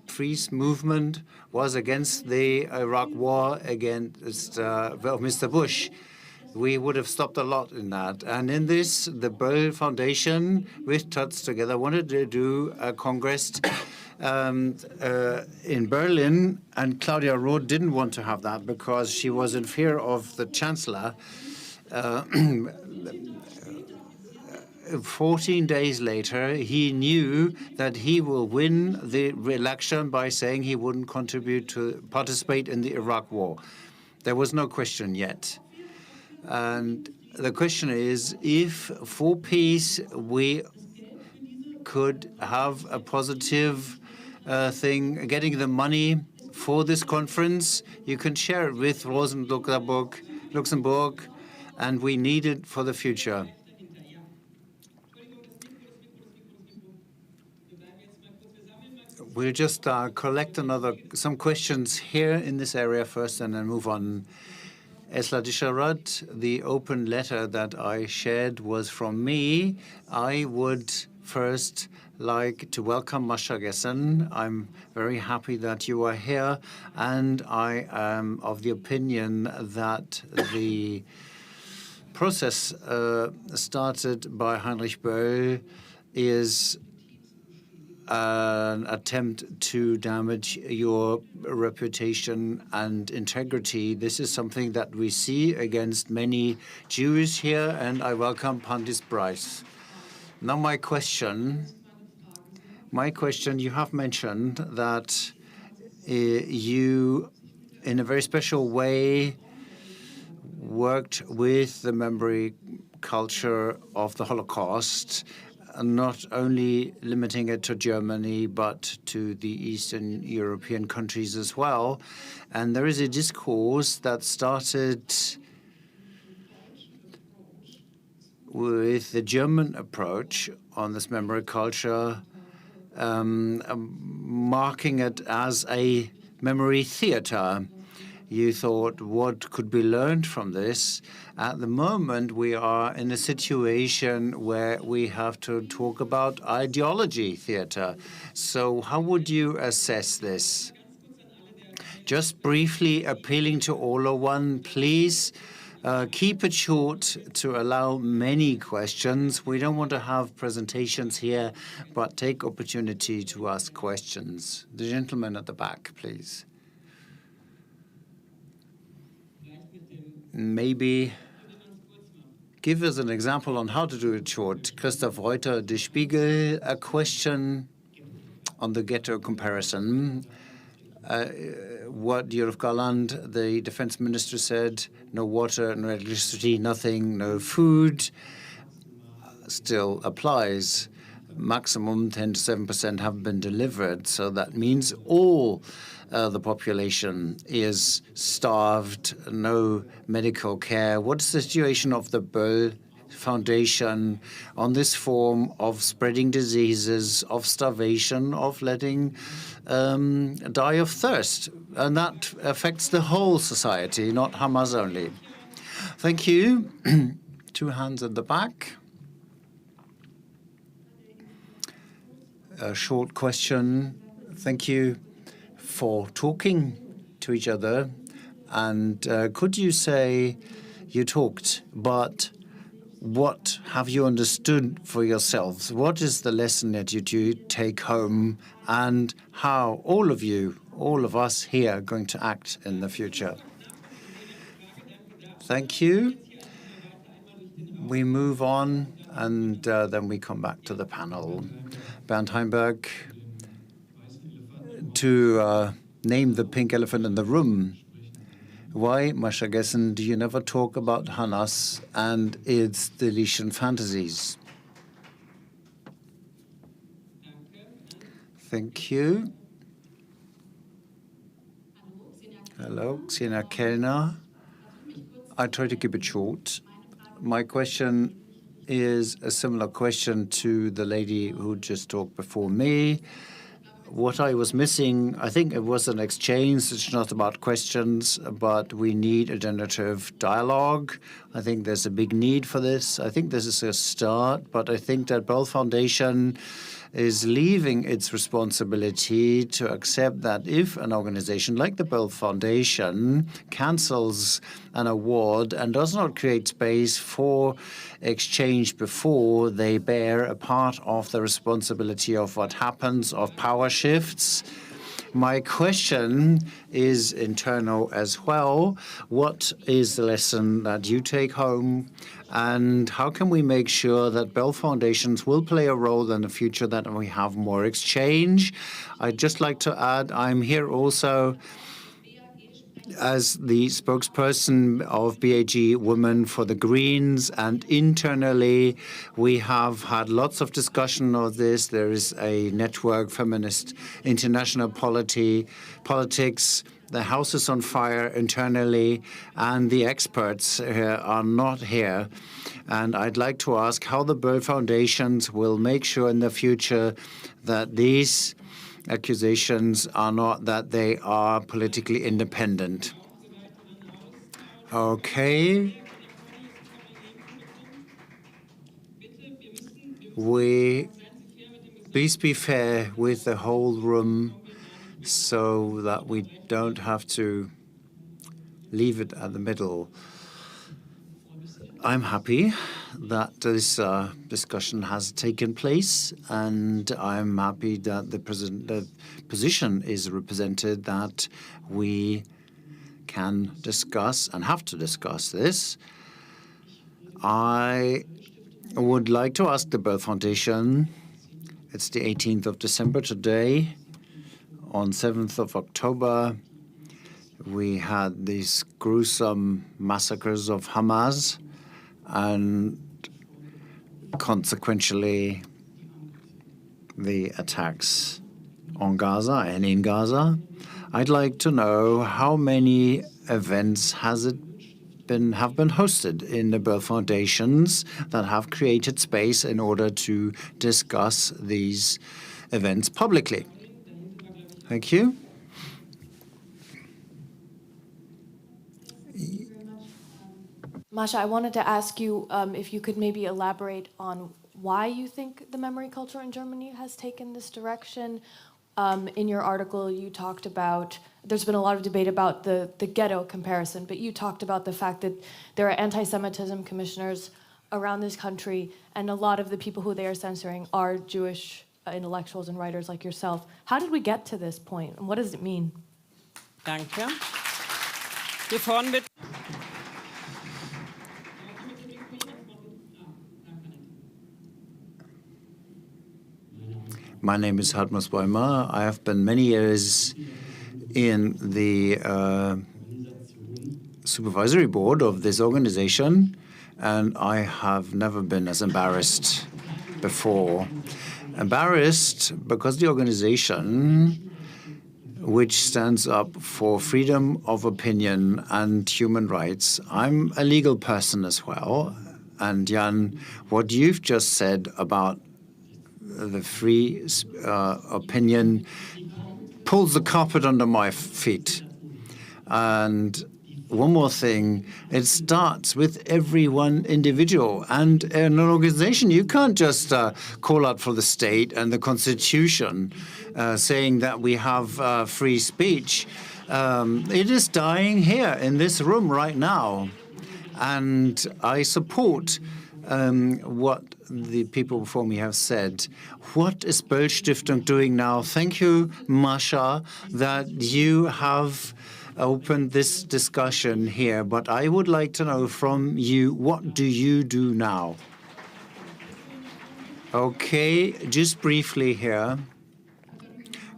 peace movement was against the Iraq war against Mr. Bush, we would have stopped a lot in that. And in this, the Böll Foundation with Tuts together wanted to do a congress in Berlin, and Claudia Roth didn't want to have that because she was in fear of the chancellor. 14 days later, he knew that he will win the election by saying he wouldn't participate in the Iraq war. There was no question yet. And the question is, if for peace we could have a positive thing, getting the money for this conference, you can share it with Luxembourg, and we need it for the future. We'll just collect some questions here in this area first and then move on. Esla Disharat, the open letter that I shared was from me. I would first like to welcome Masha Gessen. I'm very happy that you are here, and I am of the opinion that the process started by Heinrich-Böll is an attempt to damage your reputation and integrity. This is something that we see against many Jews here, and I welcome Pandis Prize. Now my question, you have mentioned that you, in a very special way, worked with the memory culture of the Holocaust, not only limiting it to Germany, but to the Eastern European countries as well. And there is a discourse that started with the German approach on this memory culture, marking it as a memory theater. You thought, what could be learned from this? At the moment, we are in a situation where we have to talk about ideology theater. So how would you assess this? Just briefly appealing to all of one, please keep it short to allow many questions. We don't want to have presentations here, but take opportunity to ask questions. The gentleman at the back, please. Maybe give us an example on how to do it short. Christoph Reuter, Der Spiegel, a question on the ghetto comparison. What Yoav Gallant, the defense minister, said, no water, no electricity, nothing, no food, still applies. Maximum 10 to 7% have been delivered. So that means all the population is starved, no medical care. What's the situation of the Böll Foundation on this form of spreading diseases, of starvation, of letting die of thirst? And that affects the whole society, not Hamas only. Thank you. 2 hands at the back. A short question. Thank you for talking to each other. And could you say you talked, but what have you understood for yourselves? What is the lesson that you do take home, and how all of you, all of us here, are going to act in the future? Thank you. We move on, and then we come back to the panel. Bernd Heimberg, to name the pink elephant in the room. Why, Masha Gessen, do you never talk about Hamas and its deletion fantasies? Thank you. Hello, Xena Kellner. I try to keep it short. My question is a similar question to the lady who just talked before me. what I was missing, I think it was an exchange. It's not about questions, but we need a generative dialogue. I think there's a big need for this. I think this is a start, but I think that Böll Foundation is leaving its responsibility to accept that if an organization like the Böll Foundation cancels an award and does not create space for exchange before they bear a part of the responsibility of what happens, of power shifts. My question is internal as well. What is the lesson that you take home? And how can we make sure that Böll Foundations will play a role in the future, that we have more exchange? I'd just like to add, I'm here also as the spokesperson of BAG Women for the Greens, and internally we have had lots of discussion of this. There is a network, Feminist International Politics. The house is on fire internally, and the experts are not here. And I'd like to ask how the Böll Foundations will make sure in the future that these accusations are not that they are politically independent. Okay. Please be fair with the whole room so that we don't have to leave it at the middle. I'm happy that this discussion has taken place, and I'm happy that the position is represented, that we can discuss and have to discuss this. I would like to ask the Böll Foundation, it's the 18th of December today. On 7th of October, we had these gruesome massacres of Hamas, and consequentially the attacks on Gaza and in Gaza. I'd like to know how many events have been hosted in the Böll Foundations that have created space in order to discuss these events publicly. Thank you.
Masha, I wanted to ask you if you could maybe elaborate on why you think the memory culture in Germany has taken this direction. In your article, you talked about, there's been a lot of debate about the ghetto comparison, but you talked about the fact that there are anti-Semitism commissioners around this country, and a lot of the people who they are censoring are Jewish intellectuals and writers like yourself. How did we get to this point, and what does it mean?
Danke. Hier vorne bitte.
My name is Hartmut Bäumer. I have been many years in the supervisory board of this organization, and I have never been as embarrassed before. Embarrassed because the organization, which stands up for freedom of opinion and human rights, I'm a legal person as well. And Jan, what you've just said about the free opinion pulls the carpet under my feet. And one more thing, it starts with every one individual. And in an organization, you can't just call out for the state and the constitution saying that we have free speech. It is dying here in this room right now. And I support what the people before me have said. What is Böll-Stiftung doing now? Thank you, Masha, that you have opened this discussion here. But I would like to know from you, what do you do now? Okay, just briefly here.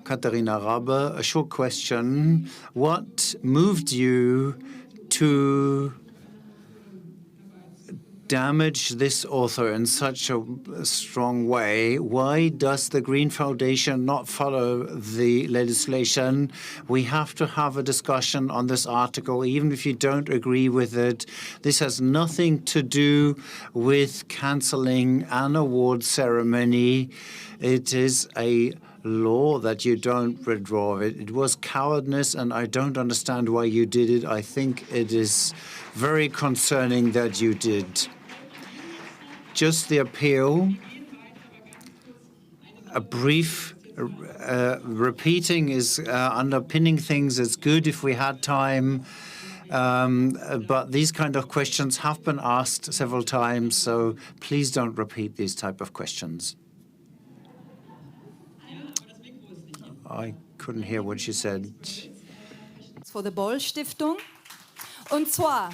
Katharina Rabe, a short question. What moved you to damage this author in such a strong way? Why does the Green Foundation not follow the legislation? We have to have a discussion on this article, even if you don't agree with it. This has nothing to do with canceling an award ceremony. It is a law that you don't withdraw it. It was cowardness, and I don't understand why you did it. I think it is very concerning that you did. Just the appeal, a brief repeating is underpinning things. It's good if we had time. But these kind of questions have been asked several times, so please don't repeat these type of questions. I couldn't hear what she said.
For the Böll-Stiftung. Und zwar,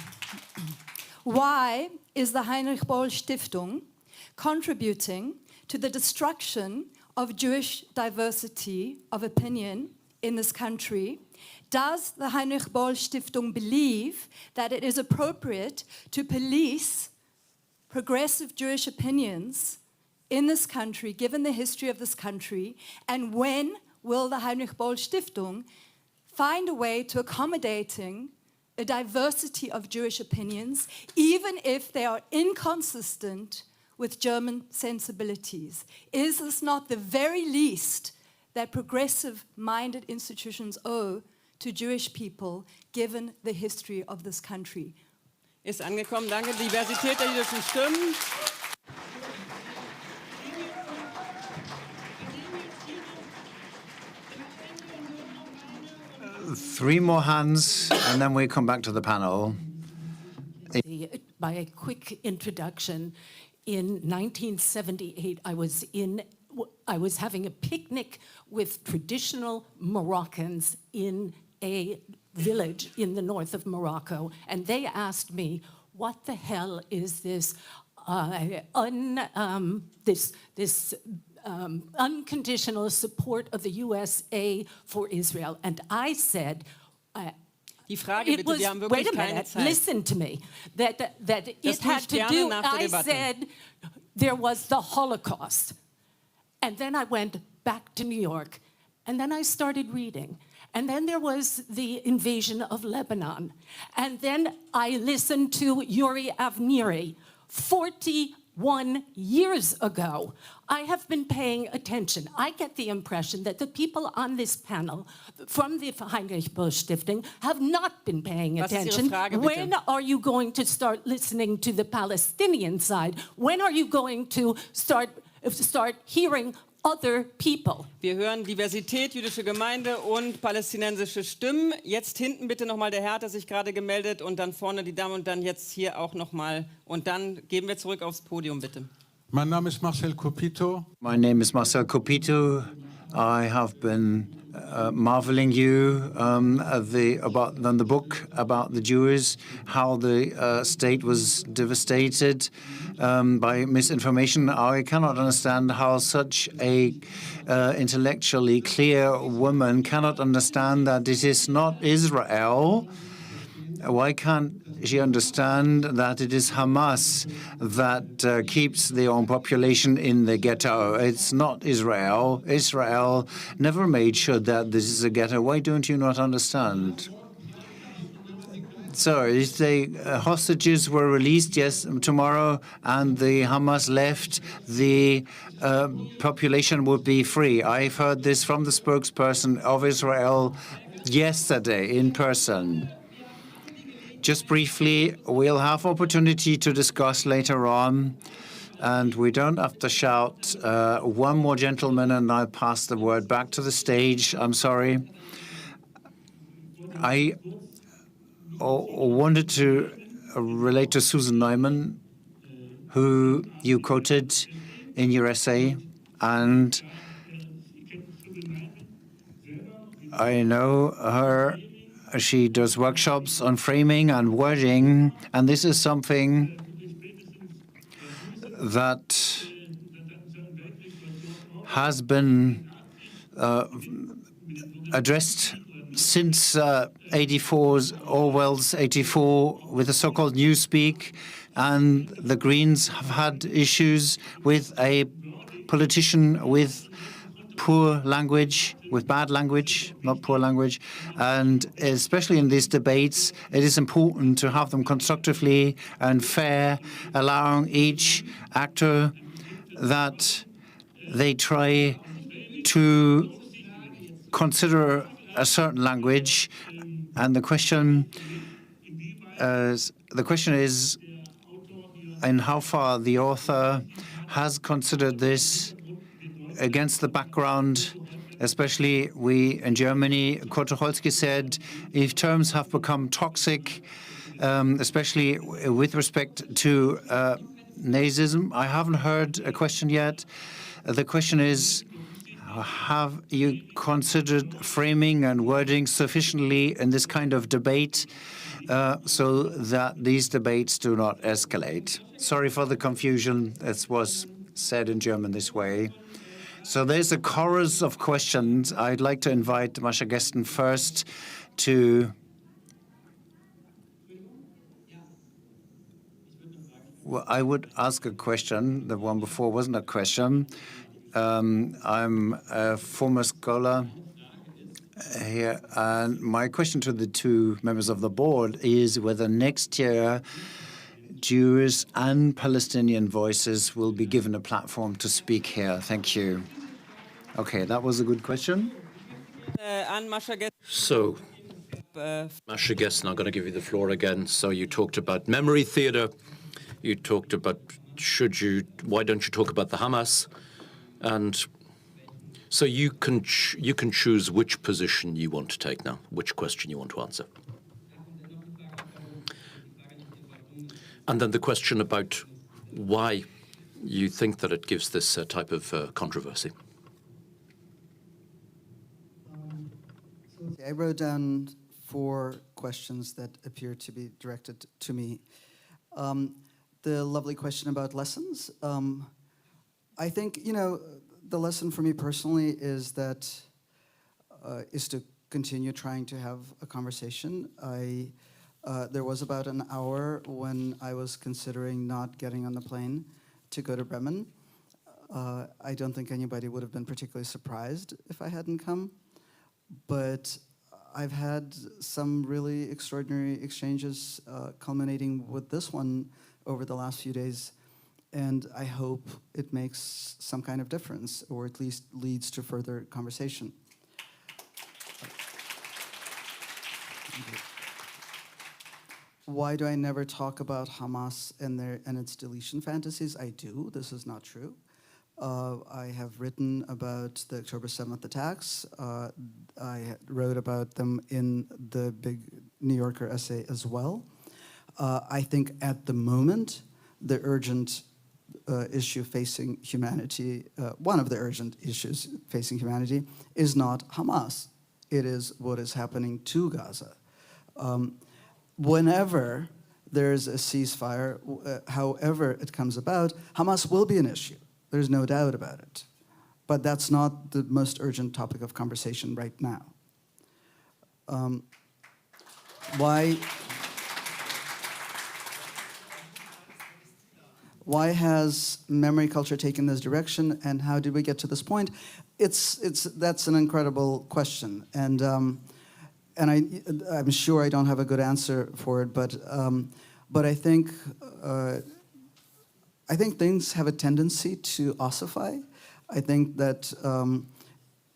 why is the Heinrich-Böll-Stiftung contributing to the destruction of Jewish diversity of opinion in this country? Does the Heinrich-Böll-Stiftung believe that it is appropriate to police progressive Jewish opinions in this country, given the history of this country? And when will the Heinrich-Böll-Stiftung find a way to accommodating a diversity of Jewish opinions, even if they are inconsistent with German sensibilities? Is this not the very least that progressive-minded institutions owe to Jewish people, given the history of this country?
Ist angekommen, danke. Diversität der jüdischen Stimmen.
Three more hands, and then we come back to the panel.
By a quick introduction, in 1978, I was having a picnic with traditional Moroccans in a village in the north of Morocco, and they asked me, "What the hell is this unconditional support of the USA for Israel?" And I said,
Die Frage bitte, wir haben wirklich keine Zeit.
listen to me, that it had to
gerne
do,
nach der
I
Debatte.
said, there was the Holocaust. And then I went back to New York, and then I started reading. And then there was the invasion of Lebanon. And then I listened to Yuri Avnery 41 years ago. I have been paying attention. I get the impression that the people on this panel from the Heinrich-Böll-Stiftung have not been paying
Was ist Ihre
attention.
Frage, bitte?
When are you going to start listening to the Palestinian side? When are you going to start hearing other people?
Wir hören Diversität, jüdische Gemeinde und palästinensische Stimmen. Jetzt hinten bitte nochmal der Herr hat sich gerade gemeldet und dann vorne die Dame und dann jetzt hier auch nochmal. Und dann geben wir zurück aufs Podium, bitte.
Mein Name ist Marcel Copito.
My name is Marcel Copito. I have been marveling you about the book about the Jews, how the state was devastated by misinformation. I cannot understand how such a intellectually clear woman cannot understand that it is not Israel. Why can't she understand that it is Hamas that keeps their own population in the ghetto? It's not Israel. Israel never made sure that this is a ghetto. Why don't you not understand? So if the hostages were released, yes, tomorrow, and the Hamas left, the population would be free. I've heard this from the spokesperson of Israel yesterday in person. Just briefly, we'll have opportunity to discuss later on, and we don't have to shout. One more gentleman, and I'll pass the word back to the stage. I'm sorry. I wanted to relate to Susan Neumann, who you quoted in your essay, and I know her. She does workshops on framing and wording, and this is something that has been addressed since Orwell's 84 with the so-called Newspeak, and the Greens have had issues with a politician with poor language, with bad language, not poor language. And especially in these debates, it is important to have them constructively and fair, allowing each actor that they try to consider a certain language, and the question is in how far the author has considered this against the background, especially we in Germany. Kurt Tucholsky said, if terms have become toxic, especially with respect to nazism. I haven't heard a question yet. The question is, have you considered framing and wording sufficiently in this kind of debate so that these debates do not escalate? Sorry for the confusion. It was said in German this way. So there's a chorus of questions. I'd like to invite Masha Gessen first to... Well, I would ask a question. The one before wasn't a question. I'm a former scholar here, and my question to the two members of the board is whether next year Jewish and Palestinian voices will be given a platform to speak here. Thank you. Okay, that was a good question.
So, Masha Gessen, I'm going to give you the floor again. So you talked about memory theater. You talked about why don't you talk about the Hamas? And so you can choose which position you want to take now, which question you want to answer. And then the question about why you think that it gives this type of controversy.
I wrote down 4 questions that appear to be directed to me. The lovely question about lessons. I think, the lesson for me personally is to continue trying to have a conversation. There was about an hour when I was considering not getting on the plane to go to Bremen. I don't think anybody would have been particularly surprised if I hadn't come. But I've had some really extraordinary exchanges culminating with this one over the last few days, and I hope it makes some kind of difference, or at least leads to further conversation. Why do I never talk about Hamas and its deletion fantasies? I do. This is not true. I have written about the October 7th attacks. I wrote about them in the big New Yorker essay as well. I think at the moment, the urgent issue facing humanity, one of the urgent issues facing humanity, is not Hamas. It is what is happening to Gaza. Whenever there's a ceasefire, however it comes about, Hamas will be an issue. There's no doubt about it. But that's not the most urgent topic of conversation right now. Why has memory culture taken this direction, and how did we get to this point? That's an incredible question, and I'm sure I don't have a good answer for it, but I think things have a tendency to ossify. I think that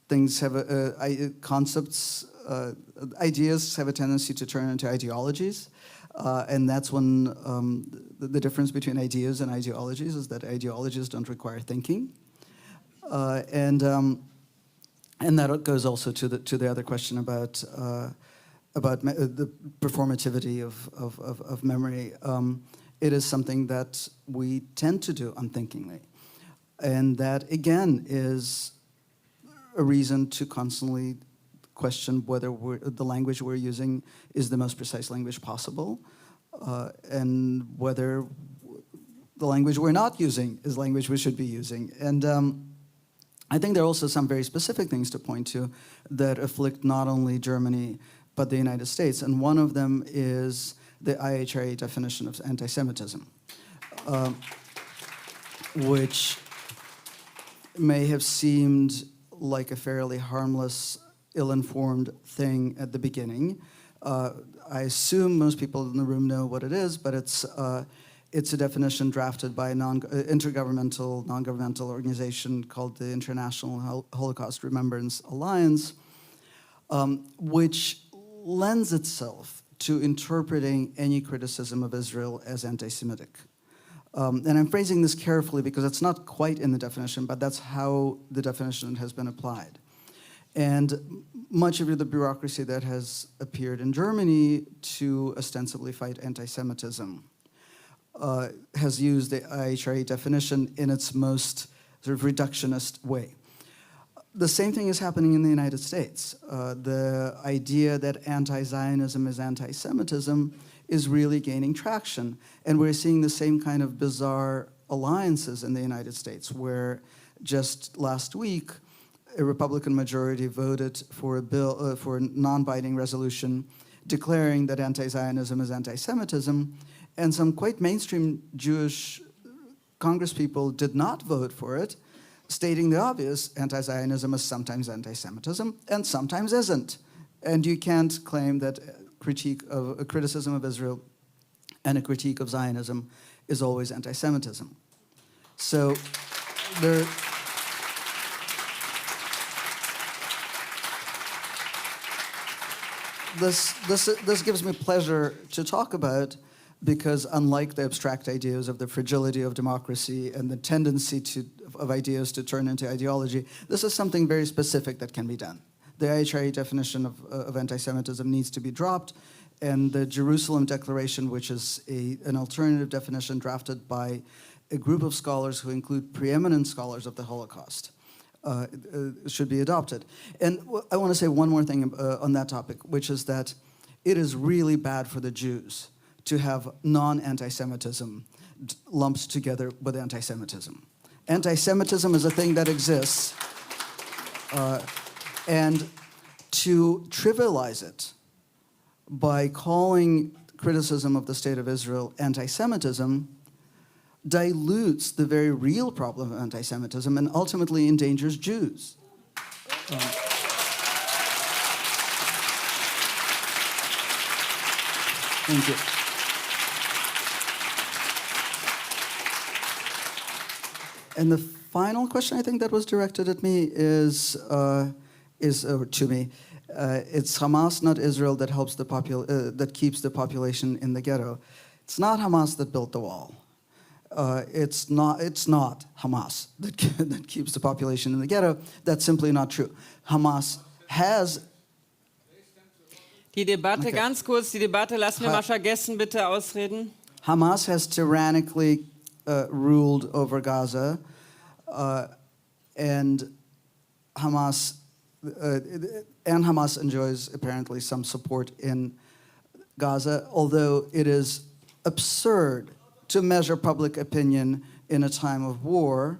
things have ideas have a tendency to turn into ideologies. And that's when the difference between ideas and ideologies is that ideologies don't require thinking. And that goes also to the other question about the performativity of memory. It is something that we tend to do unthinkingly. And that, again, is a reason to constantly question whether the language we're using is the most precise language possible, and whether the language we're not using is language we should be using. And I think there are also some very specific things to point to that afflict not only Germany, but the United States. And one of them is the IHRA definition of anti-Semitism, which may have seemed like a fairly harmless, ill-informed thing at the beginning. I assume most people in the room know what it is, but It's a definition drafted by an intergovernmental, non-governmental organization called the International Holocaust Remembrance Alliance, which lends itself to interpreting any criticism of Israel as anti-Semitic. And I'm phrasing this carefully because it's not quite in the definition, but that's how the definition has been applied. And much of the bureaucracy that has appeared in Germany to ostensibly fight anti-Semitism has used the IHRA definition in its most sort of reductionist way. The same thing is happening in the United States. The idea that anti-Zionism is anti-Semitism is really gaining traction. And we're seeing the same kind of bizarre alliances in the United States, where just last week, a Republican majority voted for a bill, for a non-binding resolution declaring that anti-Zionism is anti-Semitism, and some quite mainstream Jewish congresspeople did not vote for it, stating the obvious: anti-Zionism is sometimes anti-Semitism and sometimes isn't. And you can't claim that a criticism of Israel and a critique of Zionism is always anti-Semitism. So there. This gives me pleasure to talk about, because unlike the abstract ideas of the fragility of democracy and the tendency of ideas to turn into ideology, this is something very specific that can be done. The IHRA definition of anti-Semitism needs to be dropped, and the Jerusalem Declaration, which is an alternative definition drafted by a group of scholars who include preeminent scholars of the Holocaust, should be adopted. And I want to say one more thing on that topic, which is that it is really bad for the Jews to have non-anti-Semitism lumped together with anti-Semitism. Anti-Semitism is a thing that exists, and to trivialize it by calling criticism of the State of Israel anti-Semitism dilutes the very real problem of anti-Semitism and ultimately endangers Jews. Thank you. And the final question I think that was directed at me is to me. It's Hamas, not Israel, that helps that keeps the population in the ghetto. It's not Hamas that built the wall. It's not Hamas that keeps the population in the ghetto. That's simply not true. Hamas has.
Die Debatte, ganz kurz, die Debatte, lassen wir Masha Gessen bitte ausreden.
Hamas has tyrannically ruled over Gaza, and Hamas enjoys apparently some support in Gaza, although it is absurd to measure public opinion in a time of war,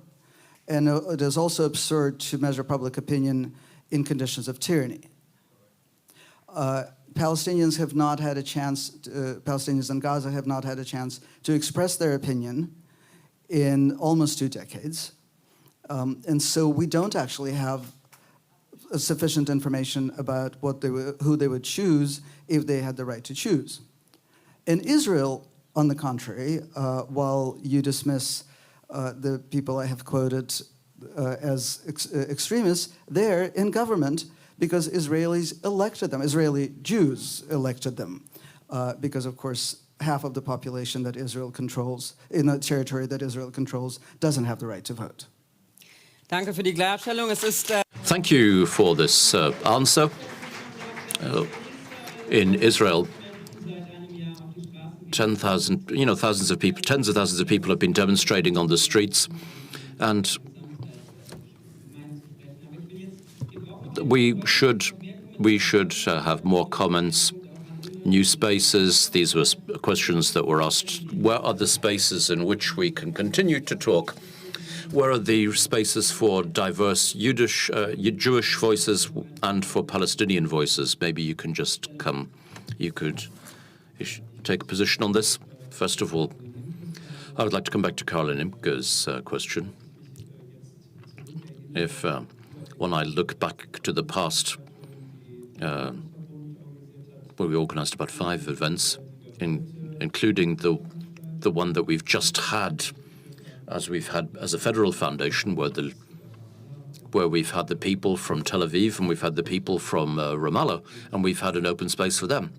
and it is also absurd to measure public opinion in conditions of tyranny. Palestinians have not had a chance, Palestinians in Gaza have not had a chance to express their opinion in almost 2 decades. And so we don't actually have sufficient information about who they would choose if they had the right to choose. In Israel, on the contrary, while you dismiss the people I have quoted as extremists, they're in government because Israelis elected them. Israeli Jews elected them because, of course, half of the population that Israel controls, in the territory that Israel controls, doesn't have the right to vote.
Danke für die Klarstellung. Es ist
Thank you for this answer. In Israel, 10,000, thousands of people, tens of thousands of people have been demonstrating on the streets, and we should have more comments, new spaces. These were questions that were asked. Where are the spaces in which we can continue to talk? Where are the spaces for diverse Jewish voices and for Palestinian voices? Maybe you can just come. You could take a position on this. First of all, I would like to come back to Caroline Imke's question. If when I look back to the past, where we organized about 5 events, including the the one that we've just had, as a federal foundation, where we've had the people from Tel Aviv and we've had the people from Ramallah, and we've had an open space for them.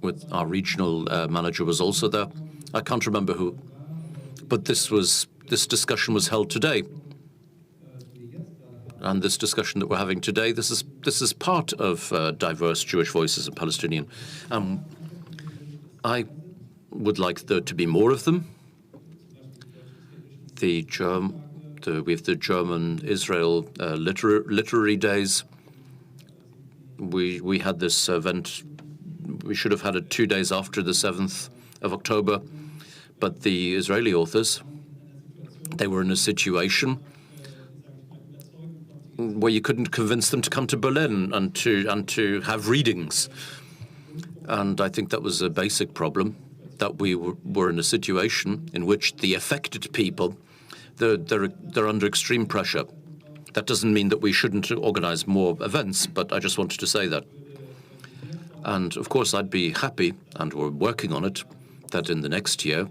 With our regional manager was also there. I can't remember who, but this discussion was held today. And this discussion that we're having today, this is part of diverse Jewish voices in Palestinian. I would like there to be more of them. We have the German-Israel literary days. We had this event. We should have had it 2 days after the 7th of October, but the Israeli authors, they were in a situation where you couldn't convince them to come to Berlin and to have readings. And I think that was a basic problem, that we were in a situation in which the affected people, they're under extreme pressure. That doesn't mean that we shouldn't organize more events, but I just wanted to say that. And of course, I'd be happy, and we're working on it, that in the next year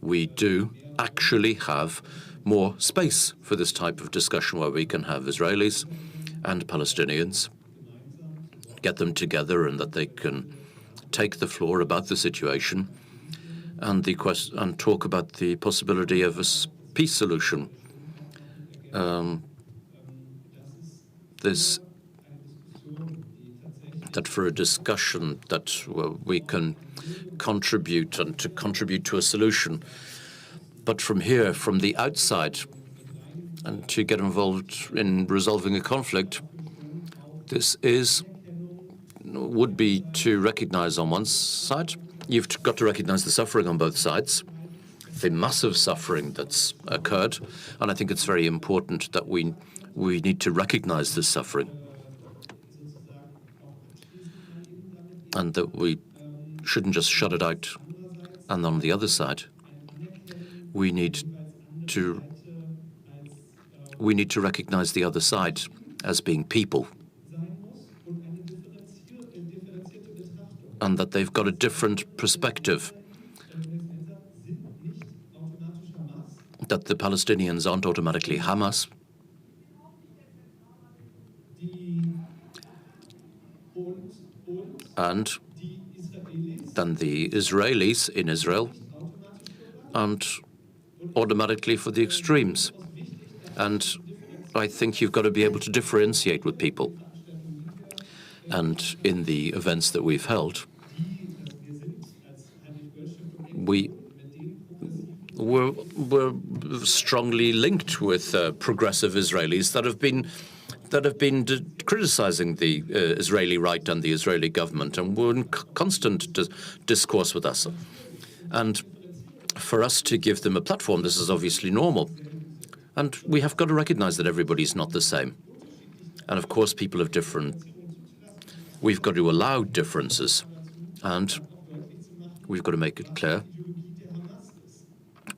we do actually have more space for this type of discussion, where we can have Israelis and Palestinians, get them together, and that they can take the floor about the situation and talk about the possibility of a peace solution. That for a discussion that we can contribute to a solution. But from here, from the outside, and to get involved in resolving a conflict, this would be to recognize on one side, you've got to recognize the suffering on both sides, the massive suffering that's occurred, and I think it's very important that we need to recognize this suffering, and that we shouldn't just shut it out. And on the other side, we need to recognize the other side as being people, and that they've got a different perspective, that the Palestinians aren't automatically Hamas, and then the Israelis in Israel aren't automatically for the extremes. And I think you've got to be able to differentiate with people. And in the events that we've held, we're strongly linked with progressive Israelis that have been criticizing the Israeli right and the Israeli government, and were in constant discourse with us. And for us to give them a platform, this is obviously normal. And we have got to recognize that everybody's not the same. And of course, people have we've got to allow differences, and we've got to make it clear.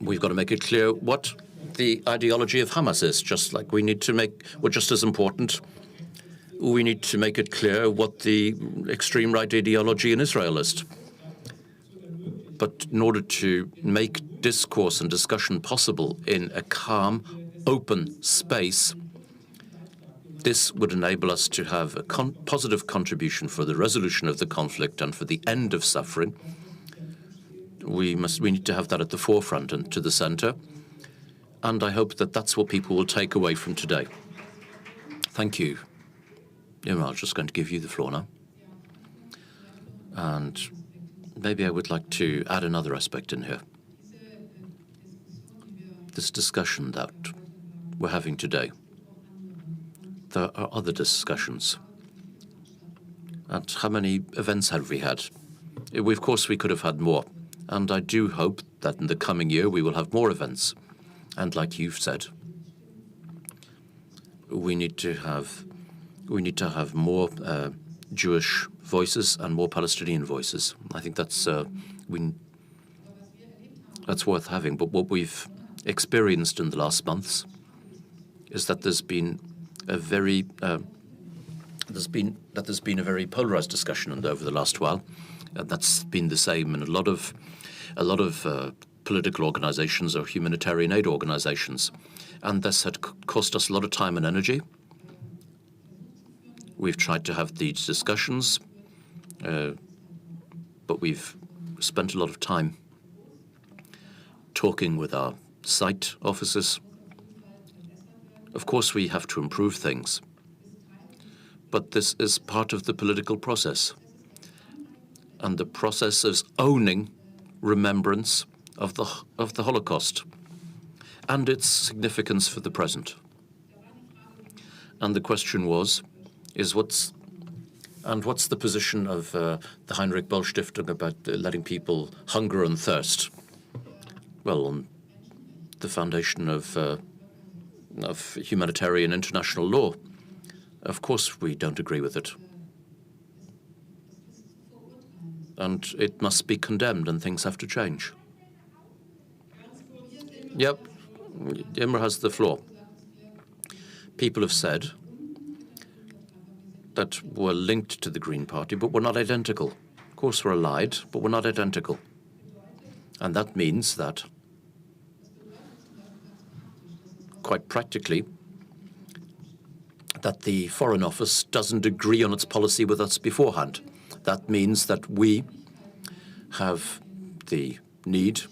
We've got to make it clear what the ideology of Hamas is, just like we're just as important. We need to make it clear what the extreme right ideology in Israel is. But in order to make discourse and discussion possible in a calm, open space, this would enable us to have a positive contribution for the resolution of the conflict and for the end of suffering. We need to have that at the forefront and to the center. And I hope that that's what people will take away from today. Thank you. Imme, I'm just going to give you the floor now. And maybe I would like to add another aspect in here. This discussion that we're having today, there are other discussions. And how many events have we had? Of course, we could have had more. And I do hope that in the coming year we will have more events. And like you've said, we need to have more Jewish voices and more Palestinian voices. I think that's worth having. But what we've experienced in the last months is that there's been a very polarized discussion over the last while, And that's been the same in a lot of political organizations or humanitarian aid organizations. And this had cost us a lot of time and energy. We've tried to have these discussions, but we've spent a lot of time talking with our site officers. Of course, we have to improve things, but this is part of the political process. And the process is owning remembrance of the Holocaust and its significance for the present. And the question is what's the position of the Heinrich-Böll-Stiftung about letting people hunger and thirst? Well, on the foundation of humanitarian international law, of course we don't agree with it. And it must be condemned and things have to change. Yep, Imme has the floor. People have said that we're linked to the Green Party, but we're not identical. Of course, we're allied, but we're not identical. And that means that, quite practically, that the Foreign Office doesn't agree on its policy with us beforehand. That means that we have the need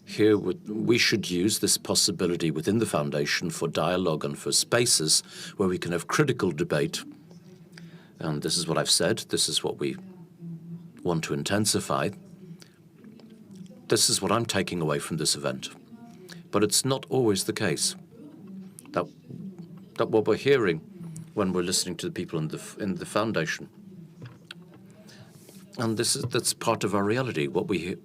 here. We should use this possibility within the Foundation for dialogue and for spaces where we can have critical debate. And this is what I've said. This is what we want to intensify. This is what I'm taking away from this event. But it's not always the case that what we're hearing when we're listening to the people in the Foundation. And that's part of our reality, what we hear.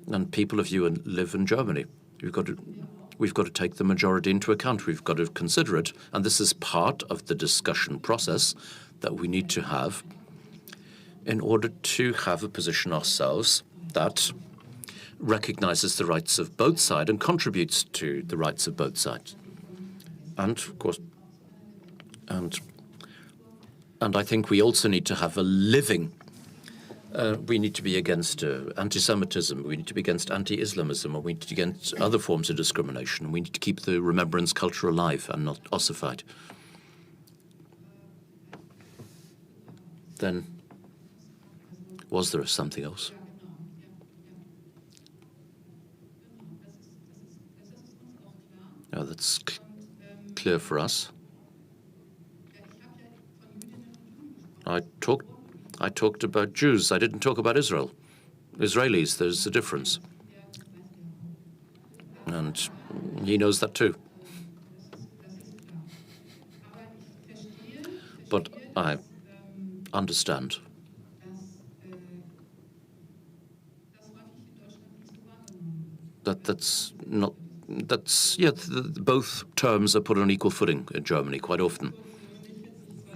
And people of you live in Germany. We've got to take the majority into account. We've got to consider it. And this is part of the discussion process that we need to have in order to have a position ourselves that recognizes the rights of both sides and contributes to the rights of both sides. And, of course, and I think we also need to have a living. We need to be against anti-Semitism, we need to be against anti-Islamism, or we need to be against other forms of discrimination. We need to keep the remembrance culture alive and not ossified. Then, was there something else? No, that's clear for us. I talked about Jews. I didn't talk about Israel. Israelis, there's a difference. And he knows that too. But I understand both terms are put on equal footing in Germany quite often.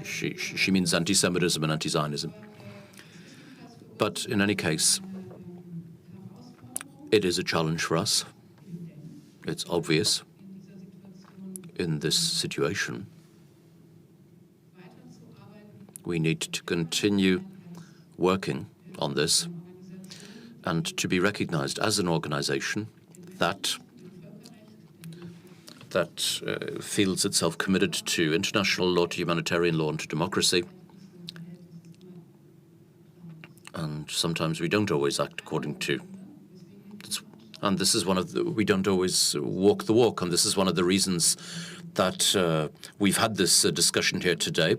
She means anti-Semitism and anti-Zionism. But in any case, it is a challenge for us. It's obvious in this situation. We need to continue working on this and to be recognized as an organization that feels itself committed to international law, to humanitarian law, and to democracy. And sometimes we don't always act according to. And this is we don't always walk the walk. And this is one of the reasons that we've had this discussion here today.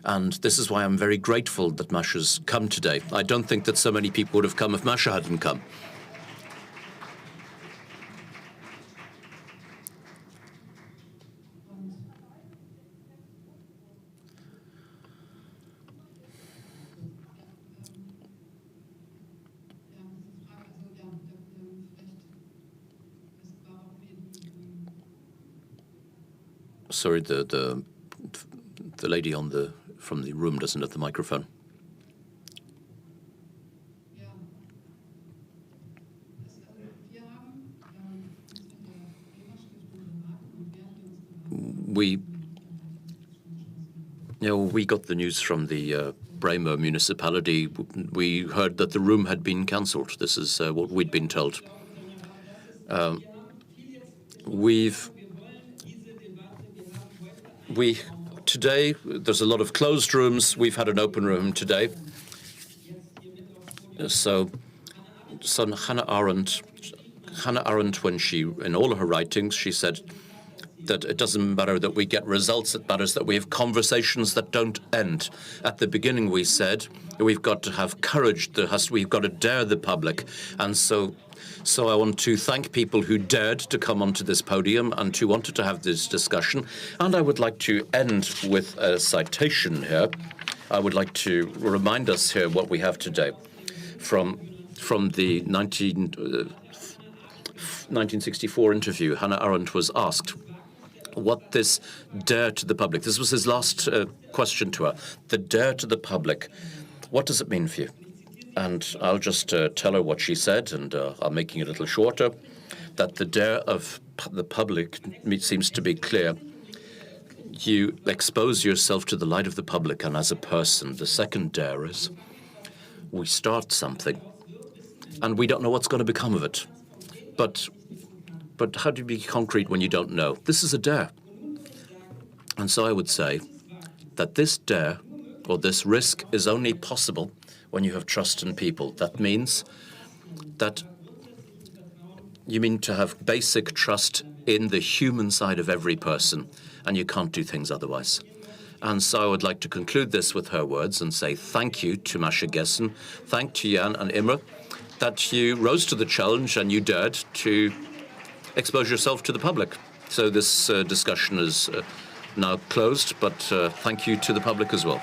And this is why I'm very grateful that Masha's come today. I don't think that so many people would have come if Masha hadn't come. Sorry, the lady from the room doesn't have the microphone. We got the news from the Bremer municipality, we heard that the room had been cancelled. This is what we'd been told. Today, there's a lot of closed rooms. We've had an open room today. So Hannah Arendt, when she, in all of her writings, she said that it doesn't matter that we get results, it matters that we have conversations that don't end. At the beginning, we said we've got to have courage, we've got to dare the public. And so I want to thank people who dared to come onto this podium and who wanted to have this discussion. And I would like to end with a citation here. I would like to remind us here what we have today from the 1964 interview. Hannah Arendt was asked what this dare to the public, this was his last question to her, the dare to the public, what does it mean for you? And I'll just tell her what she said, and I'm making it a little shorter, that the dare of the public seems to be clear. You expose yourself to the light of the public, and as a person, the second dare is we start something, and we don't know what's going to become of it. But how do you be concrete when you don't know? This is a dare. And so I would say that this dare, or this risk, is only possible when you have trust in people. That means that you mean to have basic trust in the human side of every person, and you can't do things otherwise. And so I would like to conclude this with her words and say thank you to Masha Gessen, thank to Jan and Imme, that you rose to the challenge and you dared to expose yourself to the public. So this discussion is now closed, but thank you to the public as well.